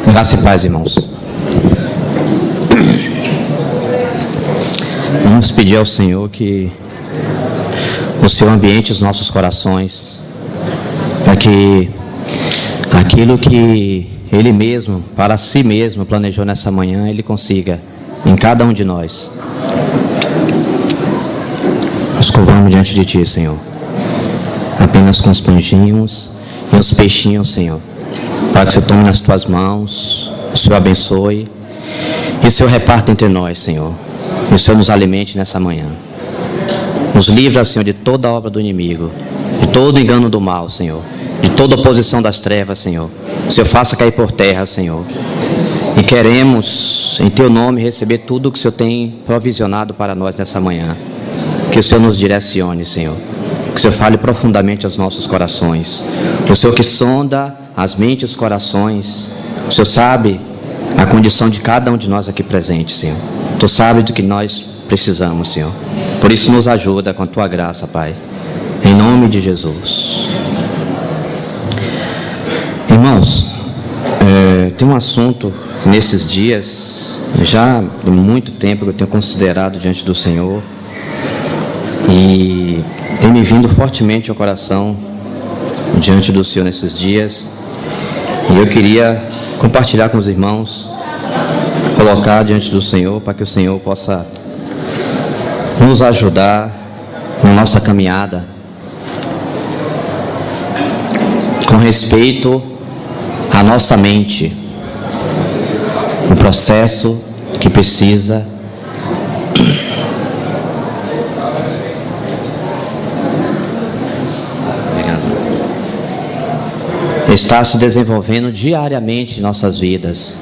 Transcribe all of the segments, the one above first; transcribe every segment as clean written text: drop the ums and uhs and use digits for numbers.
Graça e paz, irmãos. Vamos pedir ao Senhor que o Senhor ambiente os nossos corações, para que aquilo que Ele mesmo, para si mesmo, planejou nessa manhã, Ele consiga em cada um de nós. Nos curvamos diante de Ti, Senhor, apenas com os pãezinhos e os peixinhos, Senhor, para que você tome nas Tuas mãos, o Senhor abençoe e o Senhor reparta entre nós, Senhor, e o Senhor nos alimente nessa manhã. Nos livra, Senhor, de toda obra do inimigo, de todo engano do mal, Senhor, de toda oposição das trevas, Senhor. O Senhor faça cair por terra, Senhor. E queremos, em Teu nome, receber tudo o que o Senhor tem provisionado para nós nessa manhã. Que o Senhor nos direcione, Senhor. Que o Senhor fale profundamente aos nossos corações. O Senhor que sonda as mentes e os corações. O Senhor sabe a condição de cada um de nós aqui presente, Senhor. Tu sabes do que nós precisamos, Senhor. Por isso nos ajuda com a Tua graça, Pai. Em nome de Jesus. Irmãos, tem um assunto nesses dias, já há muito tempo que eu tenho considerado diante do Senhor. E tem me vindo fortemente ao coração diante do Senhor nesses dias. E eu queria compartilhar com os irmãos, colocar diante do Senhor, para que o Senhor possa nos ajudar na nossa caminhada com respeito à nossa mente, um processo que precisa estar se desenvolvendo diariamente em nossas vidas.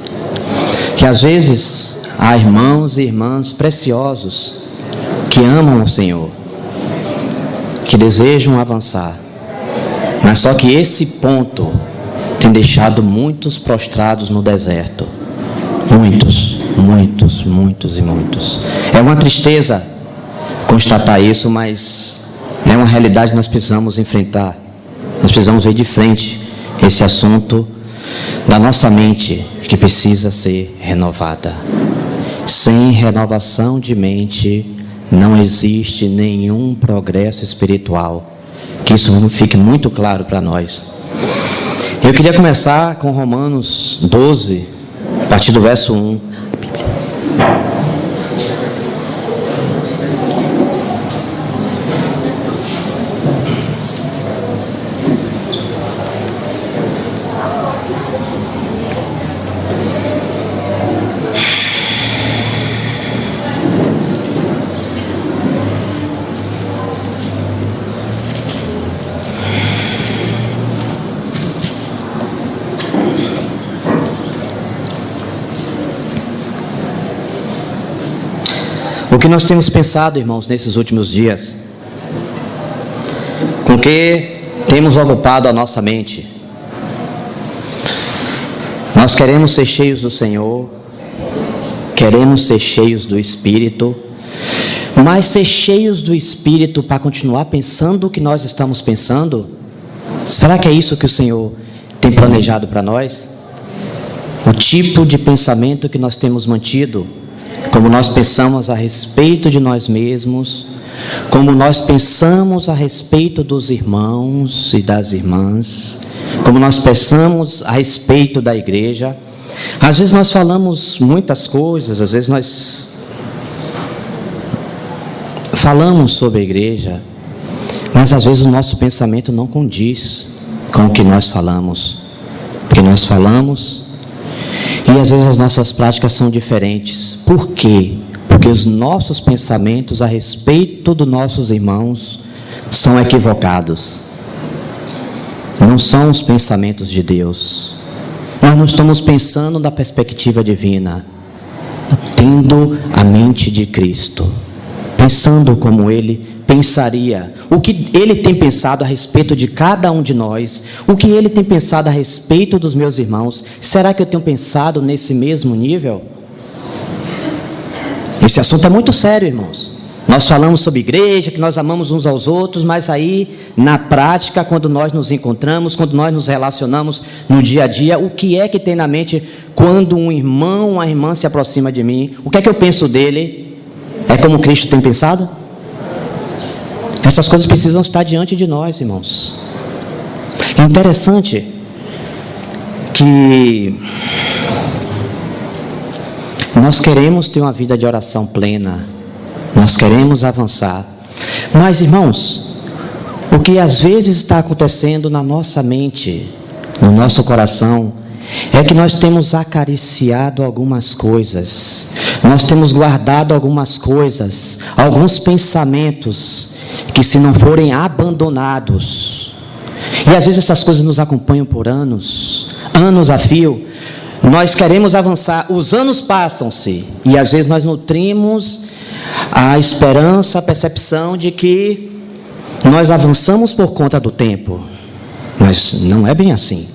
Que às vezes há irmãos e irmãs preciosos que amam o Senhor, que desejam avançar, mas só que esse ponto tem deixado muitos prostrados no deserto. Muitos. É uma tristeza constatar isso, mas é uma realidade que nós precisamos enfrentar. Nós precisamos ver de frente esse assunto da nossa mente, que precisa ser renovada. Sem renovação de mente não existe nenhum progresso espiritual. Que isso fique muito claro para nós. Eu queria começar com Romanos 12, a partir do verso 1. O que nós temos pensado, irmãos, nesses últimos dias? Com que temos ocupado a nossa mente? Nós queremos ser cheios do Senhor, queremos ser cheios do Espírito, mas ser cheios do Espírito para continuar pensando o que nós estamos pensando? Será que é isso que o Senhor tem planejado para nós? O tipo de pensamento que nós temos mantido, como nós pensamos a respeito de nós mesmos, como nós pensamos a respeito dos irmãos e das irmãs, como nós pensamos a respeito da igreja. Às vezes nós falamos muitas coisas, às vezes nós falamos sobre a igreja, mas às vezes o nosso pensamento não condiz com o que nós falamos, porque nós falamos e às vezes as nossas práticas são diferentes. Por quê? Porque os nossos pensamentos a respeito dos nossos irmãos são equivocados. Não são os pensamentos de Deus. Nós não estamos pensando da perspectiva divina, tendo a mente de Cristo, pensando como Ele pensaria, o que Ele tem pensado a respeito de cada um de nós, o que Ele tem pensado a respeito dos meus irmãos. Será que eu tenho pensado nesse mesmo nível? Esse assunto é muito sério, irmãos. Nós falamos sobre igreja, que nós amamos uns aos outros, mas aí, na prática, quando nós nos encontramos, quando nós nos relacionamos no dia a dia, o que é que tem na mente quando um irmão, uma irmã se aproxima de mim? O que é que eu penso dele? É como Cristo tem pensado? Essas coisas precisam estar diante de nós, irmãos. É interessante que nós queremos ter uma vida de oração plena, nós queremos avançar, mas, irmãos, o que às vezes está acontecendo na nossa mente, no nosso coração, é que nós temos acariciado algumas coisas, nós temos guardado algumas coisas, alguns pensamentos, que se não forem abandonados, e às vezes essas coisas nos acompanham por anos a fio. Nós queremos avançar, os anos passam-se, e às vezes nós nutrimos a esperança, a percepção de que nós avançamos por conta do tempo, mas não é bem assim.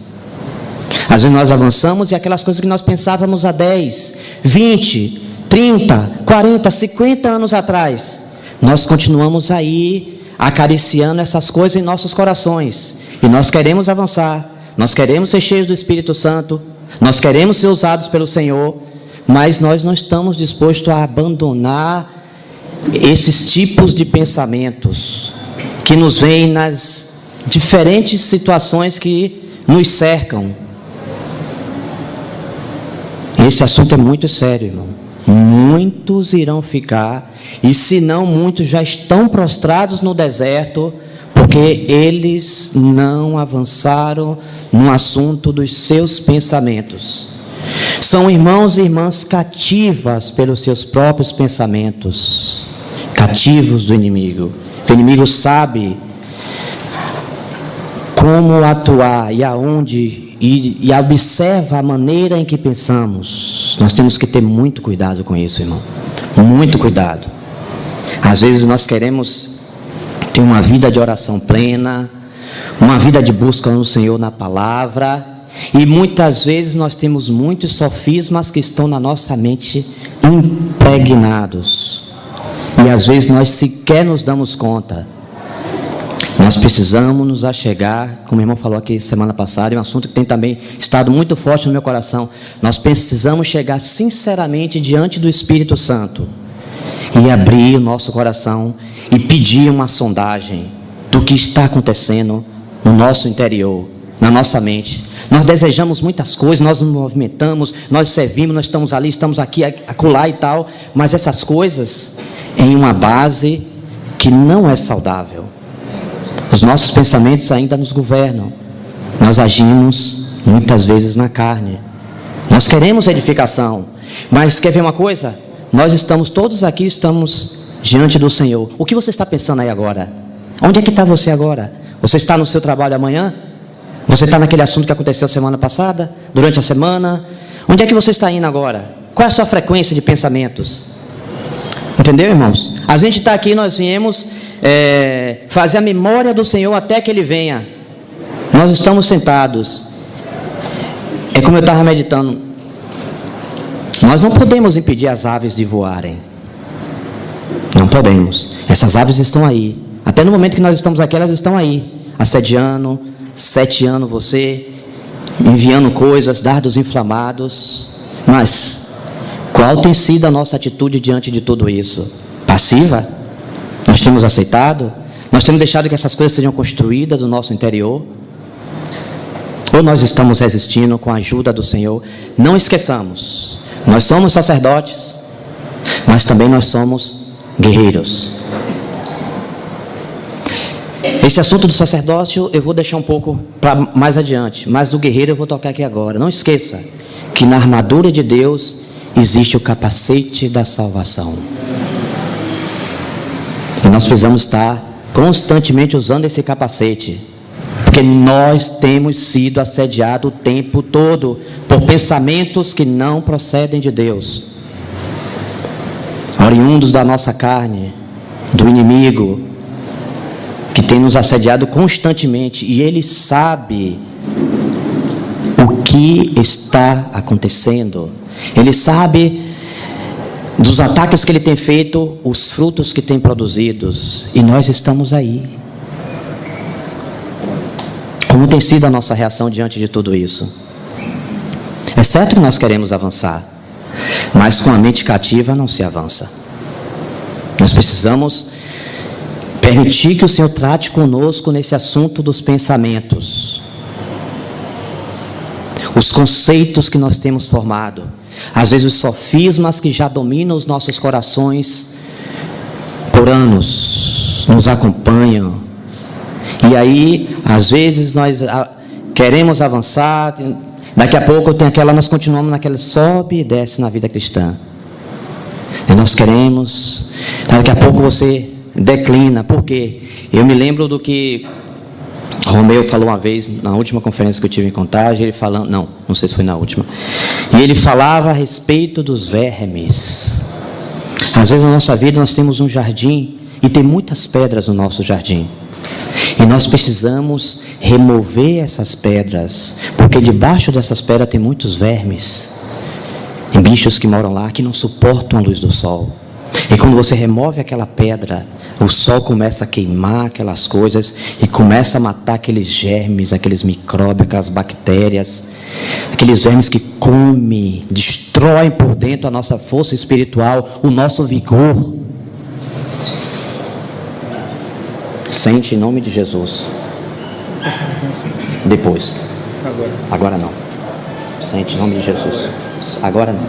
Às vezes nós avançamos e aquelas coisas que nós pensávamos há 10, 20, 30, 40, 50 anos atrás, nós continuamos aí acariciando essas coisas em nossos corações, e nós queremos avançar, nós queremos ser cheios do Espírito Santo, nós queremos ser usados pelo Senhor, mas nós não estamos dispostos a abandonar esses tipos de pensamentos que nos vêm nas diferentes situações que nos cercam. Esse assunto é muito sério, irmão. Muitos irão ficar, e se não, muitos já estão prostrados no deserto, porque eles não avançaram no assunto dos seus pensamentos. São irmãos e irmãs cativas pelos seus próprios pensamentos, cativos do inimigo. O inimigo sabe como atuar e aonde, e observa a maneira em que pensamos. Nós temos que ter muito cuidado com isso, irmão. Muito cuidado. Às vezes nós queremos ter uma vida de oração plena, uma vida de busca no Senhor na palavra, e muitas vezes nós temos muitos sofismas que estão na nossa mente impregnados, e às vezes nós sequer nos damos conta. Nós precisamos nos achegar, como o irmão falou aqui semana passada, é um assunto que tem também estado muito forte no meu coração. Nós precisamos chegar sinceramente diante do Espírito Santo e abrir o nosso coração e pedir uma sondagem do que está acontecendo no nosso interior, na nossa mente. Nós desejamos muitas coisas, nós nos movimentamos, nós servimos, nós estamos ali, estamos aqui, acolá e tal, mas essas coisas em uma base que não é saudável. Os nossos pensamentos ainda nos governam. Nós agimos muitas vezes na carne. Nós queremos edificação, mas quer ver uma coisa? Nós estamos todos aqui, estamos diante do Senhor. O que você está pensando aí agora? Onde é que está você agora? Você está no seu trabalho amanhã? Você está naquele assunto que aconteceu semana passada? Durante a semana? Onde é que você está indo agora? Qual é a sua frequência de pensamentos? Entendeu, irmãos? A gente está aqui, nós viemos fazer a memória do Senhor até que Ele venha. Nós estamos sentados. É como eu estava meditando. Nós não podemos impedir as aves de voarem. Não podemos. Essas aves estão aí. Até no momento que nós estamos aqui, elas estão aí, assediando, setiando você, enviando coisas, dardos inflamados. Mas qual tem sido a nossa atitude diante de tudo isso? Passiva? Nós temos aceitado? Nós temos deixado que essas coisas sejam construídas do nosso interior? Ou nós estamos resistindo com a ajuda do Senhor? Não esqueçamos, nós somos sacerdotes, mas também nós somos guerreiros. Esse assunto do sacerdócio eu vou deixar um pouco para mais adiante, mas do guerreiro eu vou tocar aqui agora. Não esqueça que na armadura de Deus existe o capacete da salvação. E nós precisamos estar constantemente usando esse capacete, porque nós temos sido assediados o tempo todo por pensamentos que não procedem de Deus, oriundos da nossa carne, do inimigo, que tem nos assediado constantemente, e ele sabe o que está acontecendo, ele sabe dos ataques que ele tem feito, os frutos que tem produzidos, e nós estamos aí. Como tem sido a nossa reação diante de tudo isso? É certo que nós queremos avançar, mas com a mente cativa não se avança. Nós precisamos permitir que o Senhor trate conosco nesse assunto dos pensamentos, os conceitos que nós temos formado, às vezes os sofismas que já dominam os nossos corações por anos, nos acompanham. E aí, às vezes nós queremos avançar, daqui a pouco tem aquela, nós continuamos naquela sobe e desce na vida cristã. E nós queremos, daqui a pouco você declina. Por quê? Eu me lembro do que Romeu falou uma vez, na última conferência que eu tive em Contagem, ele falando, não sei se foi na última, e ele falava a respeito dos vermes. Às vezes na nossa vida nós temos um jardim, e tem muitas pedras no nosso jardim, e nós precisamos remover essas pedras, porque debaixo dessas pedras tem muitos vermes, tem bichos que moram lá, que não suportam a luz do sol. E quando você remove aquela pedra, o sol começa a queimar aquelas coisas e começa a matar aqueles germes, aqueles micróbios, aquelas bactérias, aqueles vermes que comem, destroem por dentro a nossa força espiritual, o nosso vigor. Sente em nome de Jesus. Depois. Agora não. Sente em nome de Jesus. Agora não.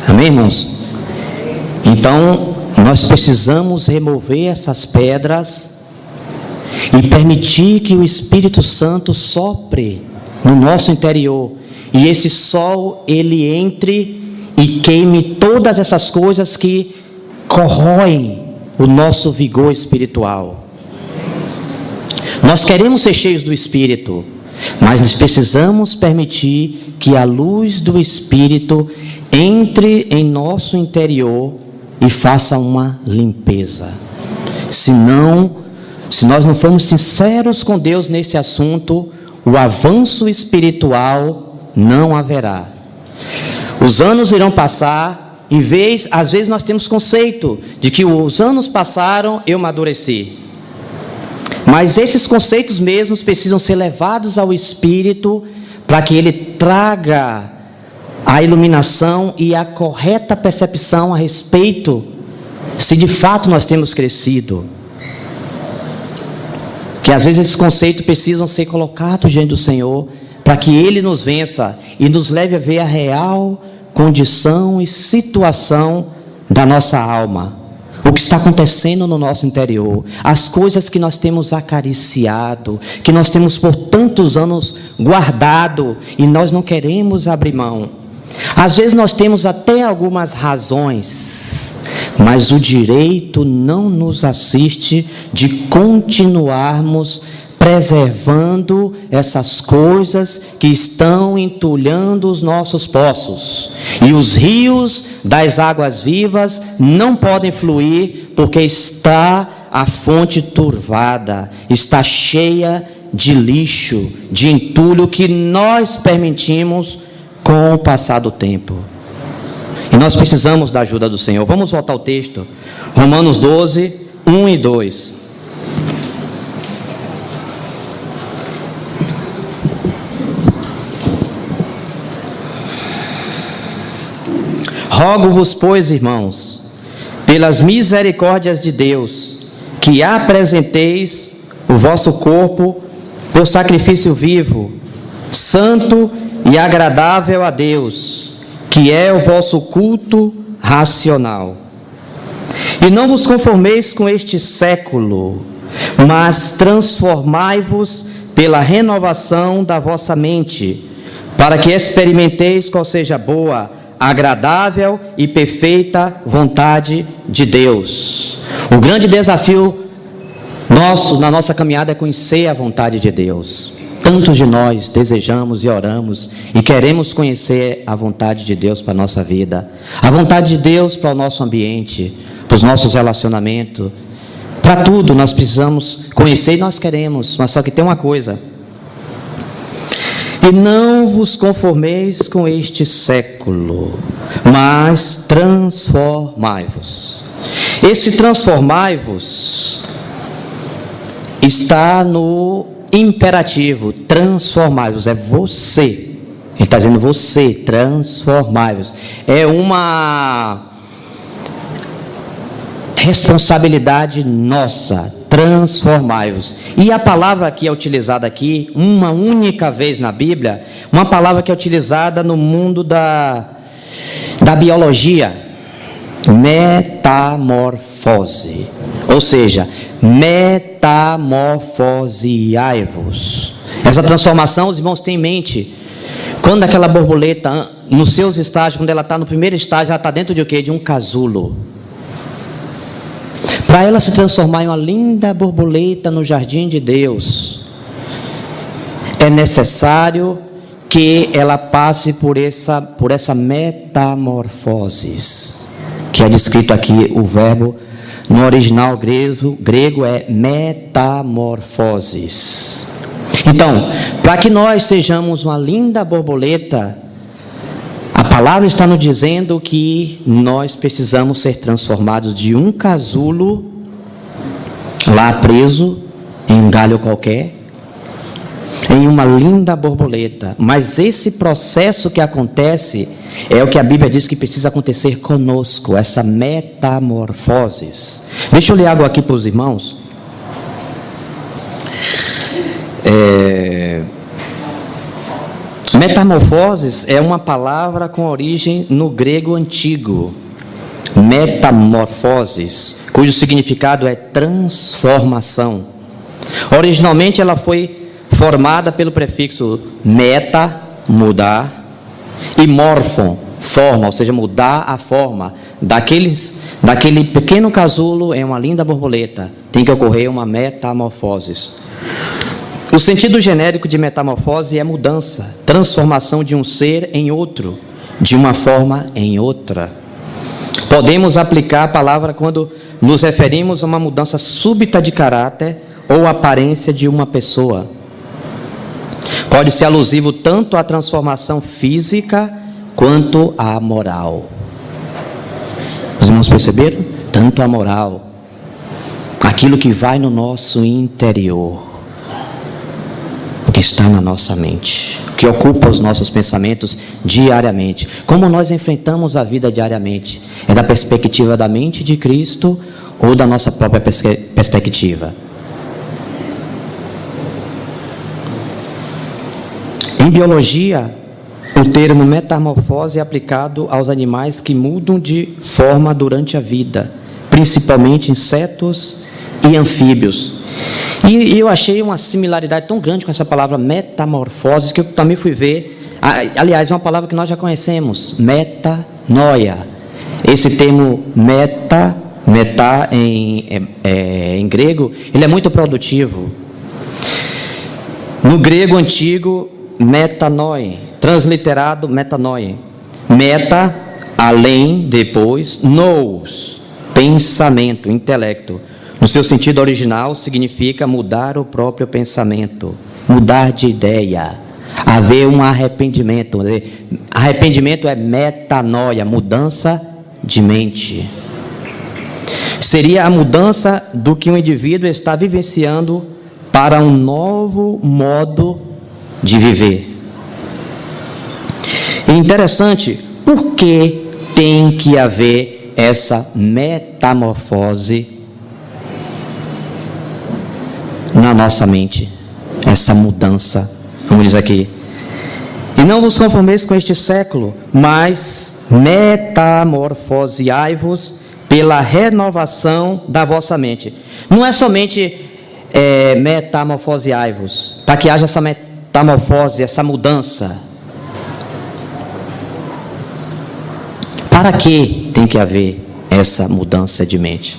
Amém, irmãos? Então, nós precisamos remover essas pedras e permitir que o Espírito Santo sopre no nosso interior. E esse sol, ele entre e queime todas essas coisas que corroem o nosso vigor espiritual. Nós queremos ser cheios do Espírito, mas nós precisamos permitir que a luz do Espírito entre em nosso interior e faça uma limpeza. Se nós não formos sinceros com Deus nesse assunto, o avanço espiritual não haverá. Os anos irão passar, às vezes nós temos conceito de que os anos passaram, eu amadureci. Mas esses conceitos mesmos precisam ser levados ao Espírito para que ele traga a iluminação e a correta percepção a respeito se de fato nós temos crescido. Que às vezes esses conceitos precisam ser colocados diante do Senhor para que Ele nos vença e nos leve a ver a real condição e situação da nossa alma, o que está acontecendo no nosso interior, as coisas que nós temos acariciado, que nós temos por tantos anos guardado e nós não queremos abrir mão. Às vezes nós temos até algumas razões, mas o direito não nos assiste de continuarmos preservando essas coisas que estão entulhando os nossos poços. E os rios das águas vivas não podem fluir porque está a fonte turvada, está cheia de lixo, de entulho que nós permitimos com o passar do tempo. E nós precisamos da ajuda do Senhor. Vamos voltar ao texto. Romanos 12, 1 e 2. Rogo-vos, pois, irmãos, pelas misericórdias de Deus, que apresenteis o vosso corpo por sacrifício vivo, santo e agradável a Deus, que é o vosso culto racional. E não vos conformeis com este século, mas transformai-vos pela renovação da vossa mente, para que experimenteis qual seja a boa, agradável e perfeita vontade de Deus. O grande desafio na nossa caminhada é conhecer a vontade de Deus. Tantos de nós desejamos e oramos e queremos conhecer a vontade de Deus para a nossa vida, a vontade de Deus para o nosso ambiente, para os nossos relacionamentos, para tudo nós precisamos conhecer e nós queremos, mas só que tem uma coisa: E não vos conformeis com este século, mas transformai-vos. Esse transformai-vos está no imperativo, transformai-vos, é você. Ele está dizendo você, transformai-vos. É uma responsabilidade nossa, transformai-vos. E a palavra que é utilizada aqui, uma única vez na Bíblia, uma palavra que é utilizada no mundo da biologia, metamorfose. Ou seja, metamorfoseai-vos. Essa transformação, os irmãos têm em mente, quando aquela borboleta, nos seus estágios, quando ela está no primeiro estágio, ela está dentro de o quê? De um casulo. Para ela se transformar em uma linda borboleta no jardim de Deus, é necessário que ela passe por essa metamorfose, que é descrito aqui o verbo, no original grego é metamorfoses. Então, para que nós sejamos uma linda borboleta, a palavra está nos dizendo que nós precisamos ser transformados de um casulo, lá preso, em um galho qualquer, em uma linda borboleta. Mas esse processo que acontece é o que a Bíblia diz que precisa acontecer conosco, essa metamorfose. Deixa eu ler algo aqui para os irmãos. Metamorfoses é uma palavra com origem no grego antigo, metamorfoses, cujo significado é transformação. Originalmente ela foi formada pelo prefixo meta, mudar, e morphon, forma, ou seja, mudar a forma daquele pequeno casulo em uma linda borboleta. Tem que ocorrer uma metamorfose. O sentido genérico de metamorfose é mudança, transformação de um ser em outro, de uma forma em outra. Podemos aplicar a palavra quando nos referimos a uma mudança súbita de caráter ou aparência de uma pessoa. Pode ser alusivo tanto à transformação física quanto à moral. Os irmãos perceberam? Tanto a moral, aquilo que vai no nosso interior, o que está na nossa mente, o que ocupa os nossos pensamentos diariamente. Como nós enfrentamos a vida diariamente? É da perspectiva da mente de Cristo ou da nossa própria perspectiva? Em biologia, o termo metamorfose é aplicado aos animais que mudam de forma durante a vida, principalmente insetos e anfíbios. E eu achei uma similaridade tão grande com essa palavra metamorfose, que eu também fui ver. Aliás, é uma palavra que nós já conhecemos, metanoia. Esse termo meta em grego, ele é muito produtivo. No grego antigo, metanoi, transliterado metanoi. Meta, além, depois, nous, pensamento, intelecto. No seu sentido original, significa mudar o próprio pensamento, mudar de ideia, haver um arrependimento. Arrependimento é metanoia, mudança de mente. Seria a mudança do que o indivíduo está vivenciando para um novo modo de viver. E interessante, por que tem que haver essa metamorfose na nossa mente, essa mudança, como diz aqui? E não vos conformeis com este século, mas metamorfoseai-vos pela renovação da vossa mente. Não é somente metamorfoseai-vos, para que haja essa metamorfose, essa mudança. Para que tem que haver essa mudança de mente?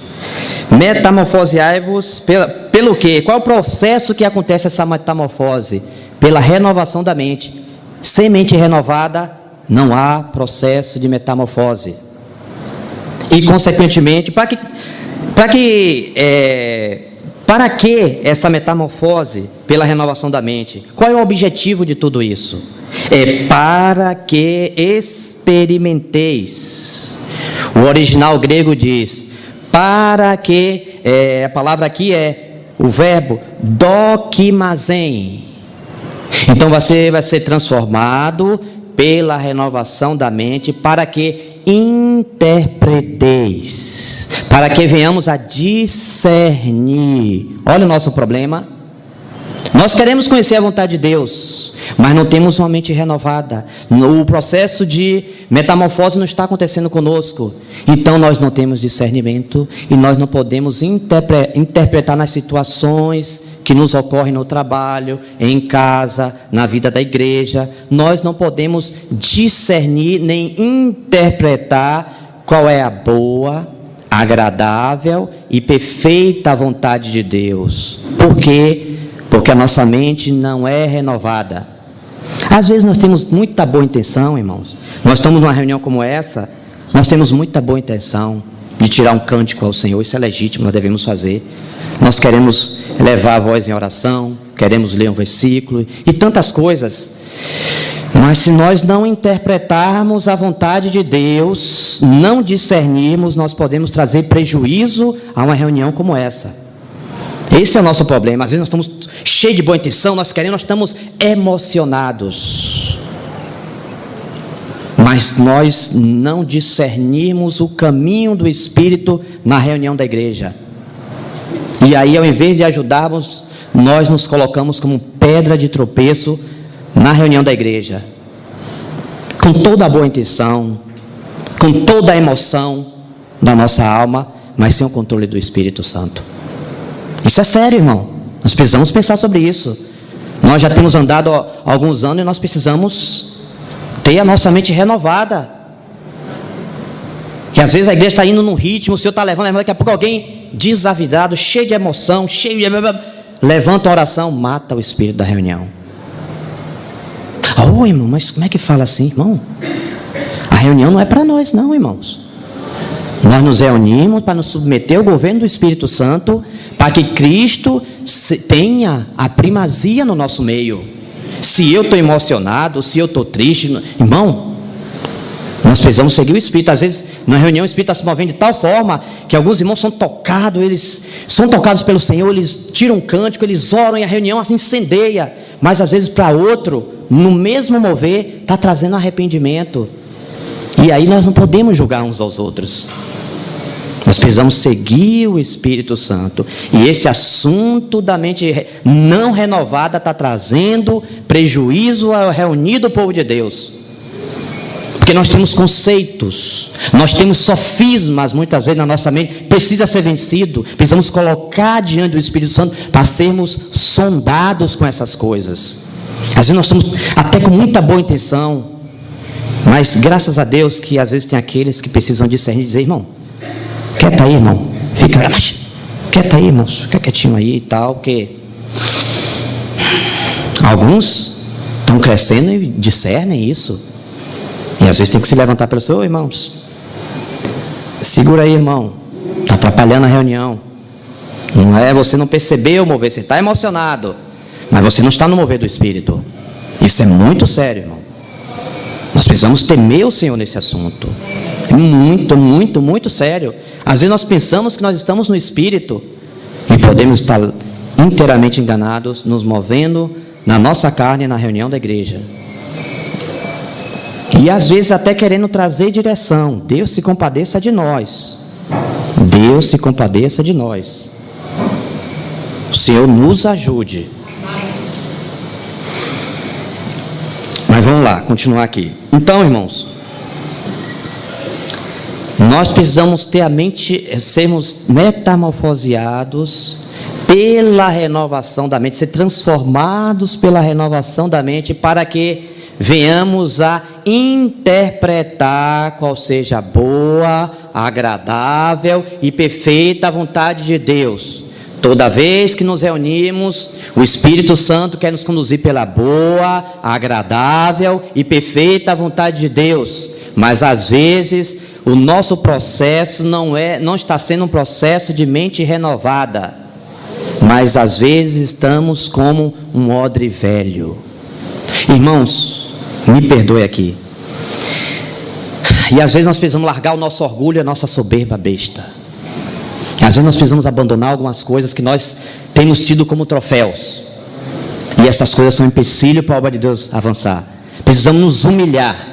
Metamorfoseai-vos pelo quê? Qual é o processo que acontece essa metamorfose? Pela renovação da mente. Sem mente renovada, não há processo de metamorfose. E, consequentemente, para Para que essa metamorfose pela renovação da mente? Qual é o objetivo de tudo isso? É para que experimenteis. O original grego diz, para que, a palavra aqui é o verbo dokimazen. Então você vai ser transformado pela renovação da mente, para que interpreteis, para que venhamos a discernir. Olha o nosso problema. Nós queremos conhecer a vontade de Deus, mas não temos uma mente renovada. O processo de metamorfose não está acontecendo conosco. Então nós não temos discernimento e nós não podemos interpretar nas situações que nos ocorrem no trabalho, em casa, na vida da igreja. Nós não podemos discernir nem interpretar qual é a boa, agradável e perfeita vontade de Deus. Por quê? Porque a nossa mente não é renovada. Às vezes nós temos muita boa intenção, irmãos. Nós estamos numa reunião como essa, nós temos muita boa intenção de tirar um cântico ao Senhor. Isso é legítimo, nós devemos fazer. Nós queremos elevar a voz em oração, queremos ler um versículo e tantas coisas. Mas se nós não interpretarmos a vontade de Deus, não discernirmos, nós podemos trazer prejuízo a uma reunião como essa. Esse é o nosso problema. Às vezes nós estamos cheios de boa intenção, nós estamos emocionados. Mas nós não discernimos o caminho do Espírito na reunião da igreja. E aí, ao invés de ajudarmos, nós nos colocamos como pedra de tropeço na reunião da igreja. Com toda a boa intenção, com toda a emoção da nossa alma, mas sem o controle do Espírito Santo. Isso é sério, irmão. Nós precisamos pensar sobre isso. Nós já temos andado há alguns anos e nós precisamos ter a nossa mente renovada. Que às vezes a igreja está indo num ritmo, o Senhor está levando, daqui a pouco alguém desavidado, cheio de emoção, levanta a oração, mata o espírito da reunião. Irmão, mas como é que fala assim, irmão? A reunião não é para nós não, irmãos. Nós nos reunimos para nos submeter ao governo do Espírito Santo, para que Cristo tenha a primazia no nosso meio. Se eu estou emocionado, se eu estou triste, irmão, nós precisamos seguir o Espírito. Às vezes, na reunião, o Espírito está se movendo de tal forma que alguns irmãos são tocados, eles são tocados pelo Senhor, eles tiram um cântico, eles oram e a reunião assim incendeia. Mas às vezes para outro, no mesmo mover, está trazendo arrependimento. E aí nós não podemos julgar uns aos outros. Nós precisamos seguir o Espírito Santo. E esse assunto da mente não renovada está trazendo prejuízo ao reunido povo de Deus. Porque nós temos conceitos, nós temos sofismas muitas vezes na nossa mente, precisa ser vencido. Precisamos colocar diante do Espírito Santo para sermos sondados com essas coisas. Às vezes nós estamos até com muita boa intenção, mas graças a Deus que às vezes tem aqueles que precisam discernir e dizer, irmão, quieta aí, irmão, fica, mas quieta aí, irmãos, fica quietinho aí e tal, porque alguns estão crescendo e discernem isso. E às vezes tem que se levantar pelo seu, irmãos, segura aí, irmão, está atrapalhando a reunião. Não é, você não percebeu o mover, você está emocionado, mas você não está no mover do Espírito. Isso é muito sério, irmão. Nós precisamos temer o Senhor nesse assunto. É muito, muito, muito sério. Às vezes nós pensamos que nós estamos no Espírito e podemos estar inteiramente enganados, nos movendo na nossa carne na reunião da igreja. E às vezes até querendo trazer direção. Deus se compadeça de nós. Deus se compadeça de nós. O Senhor nos ajude. Mas vamos lá, continuar aqui. Então, irmãos, nós precisamos ter a mente, sermos metamorfoseados pela renovação da mente, ser transformados pela renovação da mente, para que venhamos a interpretar qual seja a boa, agradável e perfeita vontade de Deus. Toda vez que nos reunimos, o Espírito Santo quer nos conduzir pela boa, agradável e perfeita vontade de Deus. Mas às vezes o nosso processo não está sendo um processo de mente renovada, mas às vezes estamos como um odre velho. Irmãos, me perdoe aqui. E às vezes nós precisamos largar o nosso orgulho e a nossa soberba besta. Às vezes nós precisamos abandonar algumas coisas que nós temos tido como troféus. E essas coisas são um empecilho para a obra de Deus avançar. Precisamos nos humilhar.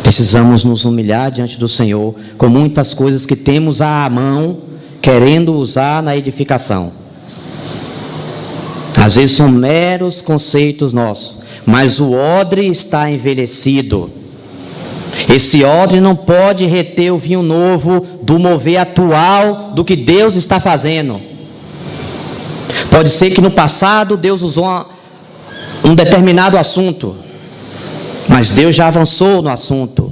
Precisamos nos humilhar diante do Senhor com muitas coisas que temos à mão, querendo usar na edificação. Às vezes são meros conceitos nossos, mas o odre está envelhecido. Esse odre não pode reter o vinho novo do mover atual do que Deus está fazendo. Pode ser que no passado Deus usou um determinado assunto, mas Deus já avançou no assunto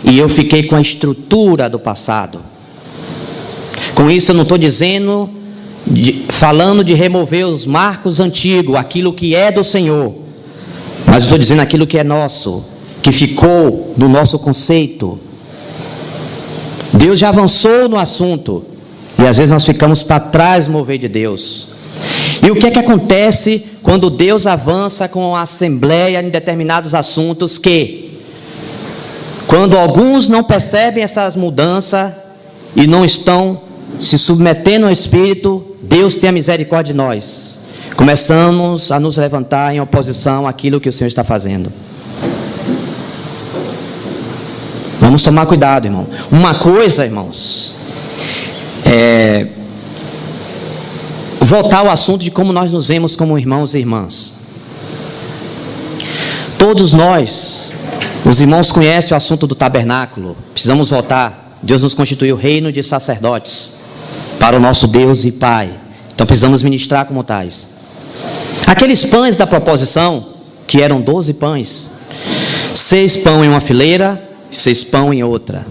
e eu fiquei com a estrutura do passado. Com isso eu não estou dizendo, falando de remover os marcos antigos, aquilo que é do Senhor, mas estou dizendo aquilo que é nosso, que ficou no nosso conceito. Deus já avançou no assunto e às vezes nós ficamos para trás no mover de Deus. E o que é que acontece quando Deus avança com a assembleia em determinados assuntos? Que quando alguns não percebem essas mudanças e não estão se submetendo ao Espírito, Deus tem a misericórdia de nós. Começamos a nos levantar em oposição àquilo que o Senhor está fazendo. Vamos tomar cuidado, irmão. Uma coisa, irmãos, voltar ao assunto de como nós nos vemos como irmãos e irmãs. Todos nós, os irmãos conhecem o assunto do tabernáculo. Precisamos voltar. Deus nos constituiu reino de sacerdotes para o nosso Deus e Pai. Então precisamos ministrar como tais. Aqueles pães da proposição, que eram 12 pães, 6 pães em uma fileira, 6 pães em outra.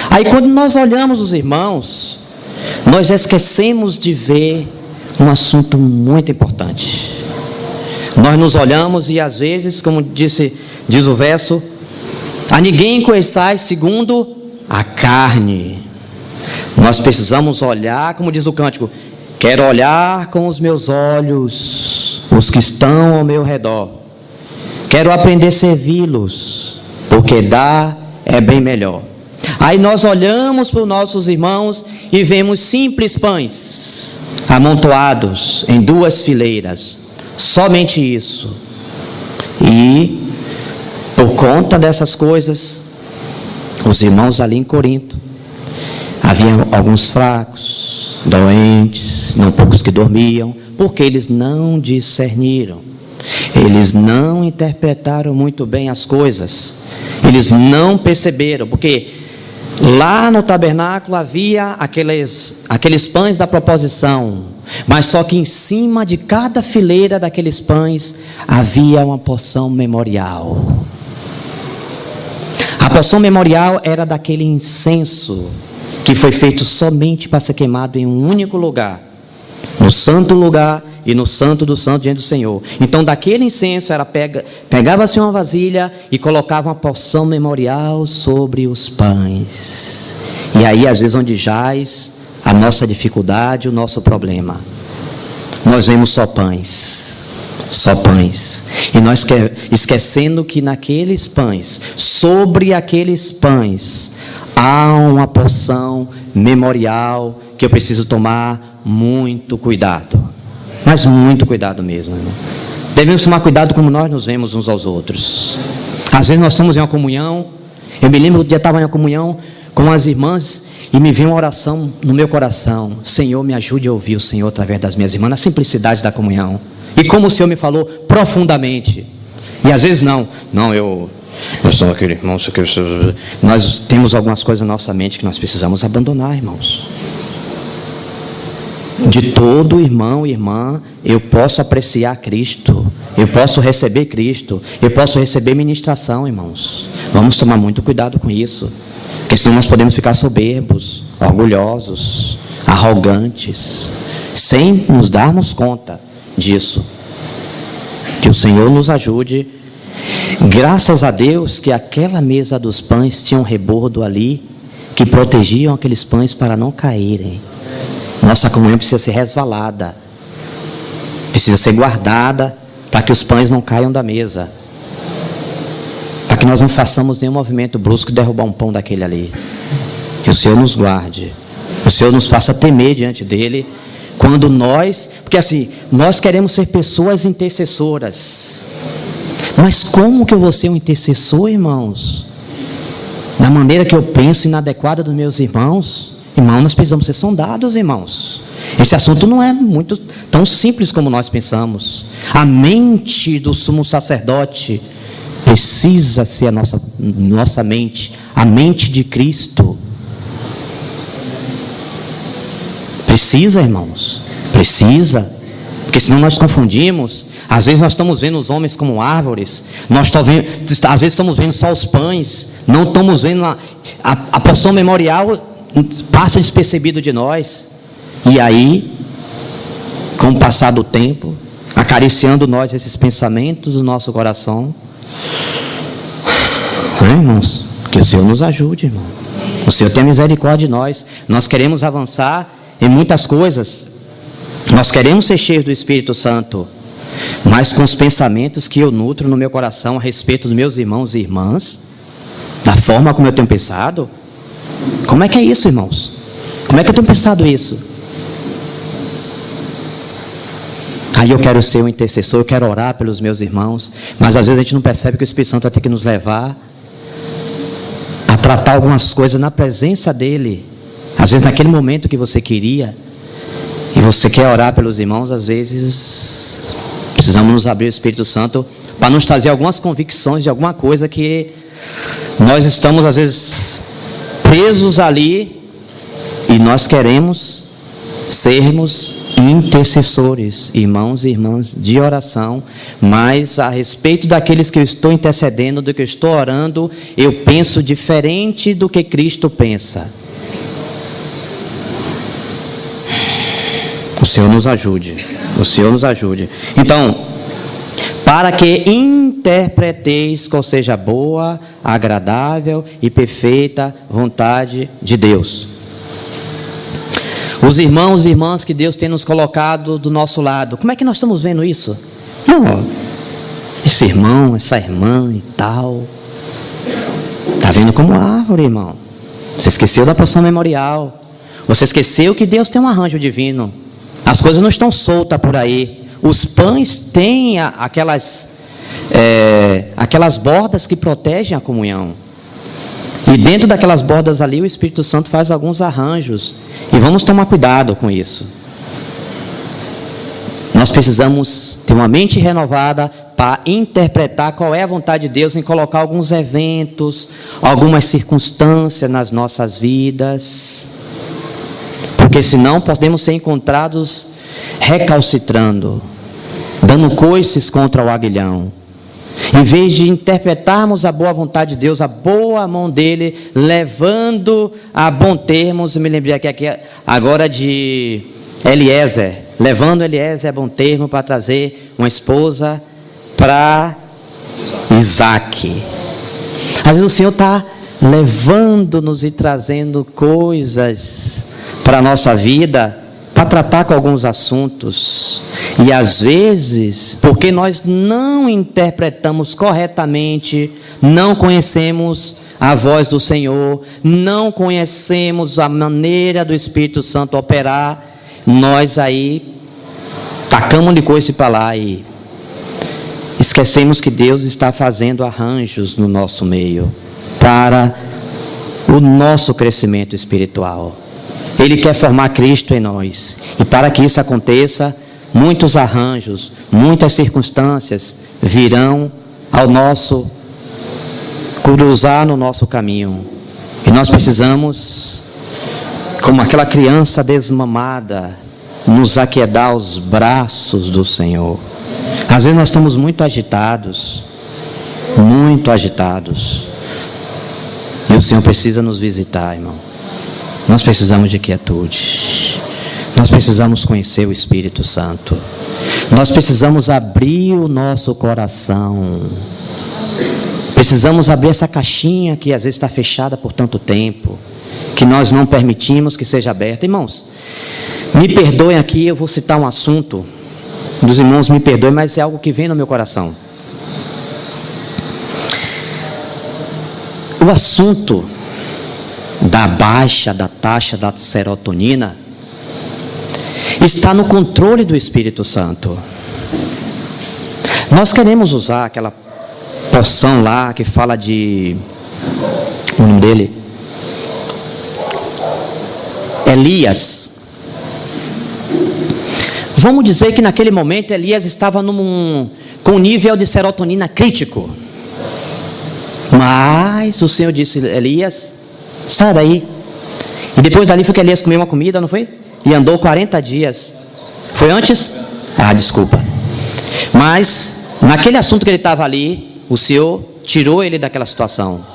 Aí quando nós olhamos os irmãos, nós esquecemos de ver um assunto muito importante. Nós nos olhamos e às vezes, como diz o verso, a ninguém conheçais segundo a carne. Nós precisamos olhar, como diz o cântico, quero olhar com os meus olhos os que estão ao meu redor. Quero aprender a servi-los, porque dar é bem melhor. Aí nós olhamos para os nossos irmãos e vemos simples pães amontoados em 2 fileiras, somente isso. E por conta dessas coisas, os irmãos ali em Corinto, havia alguns fracos, doentes, não poucos que dormiam, porque eles não discerniram, eles não interpretaram muito bem as coisas, eles não perceberam, porque lá no tabernáculo havia aqueles pães da proposição, mas só que em cima de cada fileira daqueles pães havia uma porção memorial. A porção memorial era daquele incenso que foi feito somente para ser queimado em um único lugar, no santo lugar e no santo do santo diante do Senhor. Então daquele incenso pegava-se uma vasilha e colocava uma porção memorial sobre os pães. E aí às vezes onde jaz a nossa dificuldade, o nosso problema. Nós vemos só pães. E nós esquecendo que naqueles pães, sobre aqueles pães, há uma porção memorial que eu preciso tomar muito cuidado. Mas muito cuidado mesmo, irmão. Devemos tomar cuidado como nós nos vemos uns aos outros. Às vezes nós estamos em uma comunhão. Eu me lembro que um dia eu estava em uma comunhão com as irmãs e me veio uma oração no meu coração: Senhor, me ajude a ouvir o Senhor através das minhas irmãs, na simplicidade da comunhão. E como o Senhor me falou profundamente. E às vezes eu sou aquele irmão, nós temos algumas coisas na nossa mente que nós precisamos abandonar, irmãos. De todo irmão e irmã, eu posso apreciar Cristo, eu posso receber Cristo, eu posso receber ministração, irmãos. Vamos tomar muito cuidado com isso, porque senão nós podemos ficar soberbos, orgulhosos, arrogantes, sem nos darmos conta disso. Que o Senhor nos ajude. Graças a Deus que aquela mesa dos pães tinha um rebordo ali, que protegiam aqueles pães para não caírem. Nossa comunhão precisa ser resvalada. precisa ser guardada para que os pães não caiam da mesa, para que nós não façamos nenhum movimento brusco de derrubar um pão daquele ali. Que o Senhor nos guarde, o Senhor nos faça temer diante dele, quando nós, porque assim, nós queremos ser pessoas intercessoras, mas como que eu vou ser um intercessor, irmãos? Da maneira que eu penso inadequada dos meus irmãos? Irmão, nós precisamos ser sondados, irmãos. Esse assunto não é muito tão simples como nós pensamos. A mente do sumo sacerdote precisa ser a nossa mente, a mente de Cristo. Precisa, irmãos, precisa, porque senão nós confundimos. Às vezes nós estamos vendo os homens como árvores, às vezes estamos vendo só os pães, não estamos vendo a porção memorial, passa despercebido de nós. E aí, com o passar do tempo, acariciando nós esses pensamentos do nosso coração, irmãos, que o Senhor nos ajude, irmão. O Senhor tem misericórdia de nós. Nós queremos avançar em muitas coisas, nós queremos ser cheios do Espírito Santo, mas com os pensamentos que eu nutro no meu coração a respeito dos meus irmãos e irmãs, da forma como eu tenho pensado. Como é que é isso, irmãos? Como é que eu tenho pensado isso? Aí eu quero ser um intercessor, eu quero orar pelos meus irmãos, mas às vezes a gente não percebe que o Espírito Santo vai ter que nos levar a tratar algumas coisas na presença dele. Às vezes naquele momento que você queria, e você quer orar pelos irmãos, às vezes precisamos nos abrir o Espírito Santo para nos trazer algumas convicções de alguma coisa que nós estamos às vezes presos ali, e nós queremos sermos intercessores, irmãos e irmãs de oração, mas a respeito daqueles que eu estou intercedendo, do que eu estou orando, eu penso diferente do que Cristo pensa. O Senhor nos ajude, o Senhor nos ajude. Então, para que interpreteis qual seja a boa, agradável e perfeita vontade de Deus. Os irmãos e irmãs que Deus tem nos colocado do nosso lado, como é que nós estamos vendo isso? Não, esse irmão, essa irmã e tal, está vendo como árvore, irmão. Você esqueceu da porção memorial, você esqueceu que Deus tem um arranjo divino. As coisas não estão soltas por aí. Os pães têm aquelas bordas que protegem a comunhão. E dentro daquelas bordas ali, o Espírito Santo faz alguns arranjos. E vamos tomar cuidado com isso. Nós precisamos ter uma mente renovada para interpretar qual é a vontade de Deus em colocar alguns eventos, algumas circunstâncias nas nossas vidas. Porque senão podemos ser encontrados recalcitrando, dando coices contra o aguilhão. Em vez de interpretarmos a boa vontade de Deus, a boa mão dele, levando a bom termos, eu me lembrei aqui agora de Eliezer, levando Eliezer a bom termo para trazer uma esposa para Isaac. Às vezes o Senhor está levando-nos e trazendo coisas para a nossa vida, para tratar com alguns assuntos, e às vezes, porque nós não interpretamos corretamente, não conhecemos a voz do Senhor, não conhecemos a maneira do Espírito Santo operar, nós aí tacamos de coisa para lá e esquecemos que Deus está fazendo arranjos no nosso meio, para o nosso crescimento espiritual. Ele quer formar Cristo em nós. E para que isso aconteça, muitos arranjos, muitas circunstâncias virão ao nosso cruzar no nosso caminho. E nós precisamos, como aquela criança desmamada, nos aquedar aos braços do Senhor. Às vezes nós estamos muito agitados. E o Senhor precisa nos visitar, irmão. Nós precisamos de quietude. Nós precisamos conhecer o Espírito Santo. Nós precisamos abrir o nosso coração. Precisamos abrir essa caixinha que às vezes está fechada por tanto tempo, que nós não permitimos que seja aberta. Irmãos, me perdoem aqui, eu vou citar um assunto dos irmãos me perdoem, mas é algo que vem no meu coração. O assunto da baixa da taxa da serotonina está no controle do Espírito Santo. Nós queremos usar aquela poção lá que fala de... o nome dele? Elias. Vamos dizer que naquele momento Elias estava com um nível de serotonina crítico. Mas o Senhor disse: Elias, sai daí. E depois dali foi que Elias comeu uma comida, não foi? E andou 40 dias. Foi antes? Ah, desculpa. Mas naquele assunto que ele estava ali, o Senhor tirou ele daquela situação.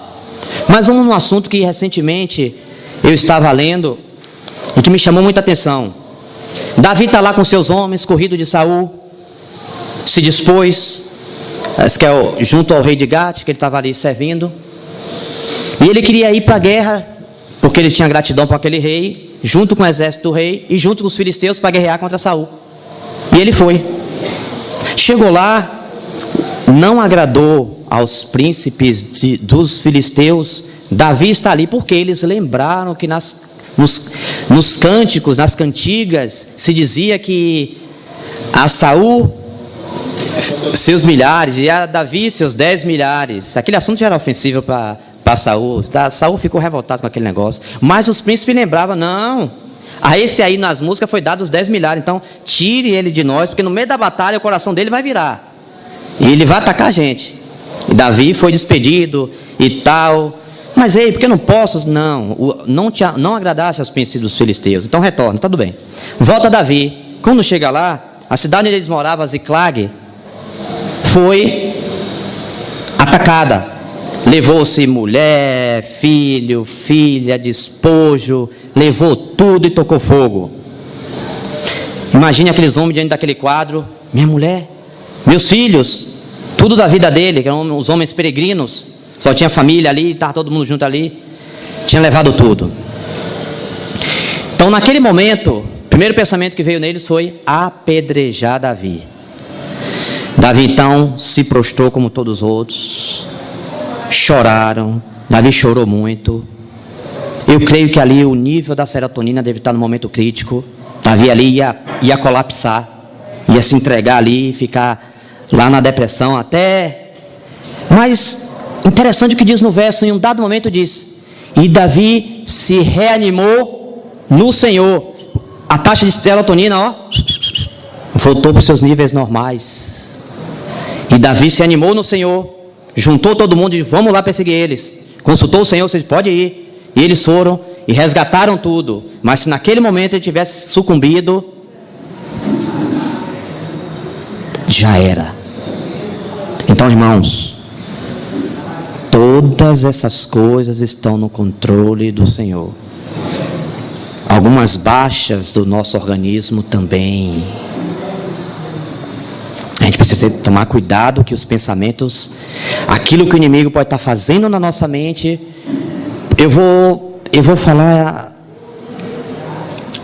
Mas vamos num assunto que recentemente eu estava lendo e que me chamou muita atenção. Davi está lá com seus homens, corrido de Saul, se dispôs, junto ao rei de Gate, que ele estava ali servindo, e ele queria ir para a guerra, porque ele tinha gratidão para aquele rei, junto com o exército do rei, e junto com os filisteus para guerrear contra Saul. E ele foi. Chegou lá, não agradou aos príncipes dos filisteus. Davi está ali porque eles lembraram que nos cânticos, nas cantigas, se dizia que a Saul seus milhares e a Davi seus 10 milhares. Aquele assunto já era ofensivo para Saul. Saul ficou revoltado com aquele negócio. Mas os príncipes lembravam: não, a esse aí nas músicas foi dado os 10 milhares. Então tire ele de nós, porque no meio da batalha o coração dele vai virar e ele vai atacar a gente. E Davi foi despedido e tal. Mas ei, porque eu não posso? Não agradasse aos príncipes dos filisteus. Então retorna, tudo bem. Volta Davi. Quando chega lá, a cidade onde eles moravam, Ziclag, foi atacada. Levou-se mulher, filho, filha, despojo, levou tudo e tocou fogo. Imagine aqueles homens diante daquele quadro: minha mulher, meus filhos, tudo da vida dele, que eram os homens peregrinos. Só tinha família ali, estava todo mundo junto ali. Tinha levado tudo. Então naquele momento, o primeiro pensamento que veio neles foi apedrejar Davi. Davi então se prostrou como todos os outros. Choraram. Davi chorou muito. Eu creio que ali o nível da serotonina deve estar no momento crítico. Davi ali ia colapsar. Ia se entregar ali, ficar lá na depressão até... Mas... interessante o que diz no verso, em um dado momento diz: e Davi se reanimou no Senhor. A taxa de serotonina, voltou para os seus níveis normais. E Davi se animou no Senhor, juntou todo mundo e disse: vamos lá perseguir eles. Consultou o Senhor, você pode ir. E eles foram e resgataram tudo. Mas se naquele momento ele tivesse sucumbido, já era. Então, irmãos, todas essas coisas estão no controle do Senhor. Algumas baixas do nosso organismo também. A gente precisa tomar cuidado que os pensamentos, aquilo que o inimigo pode estar fazendo na nossa mente, eu vou falar,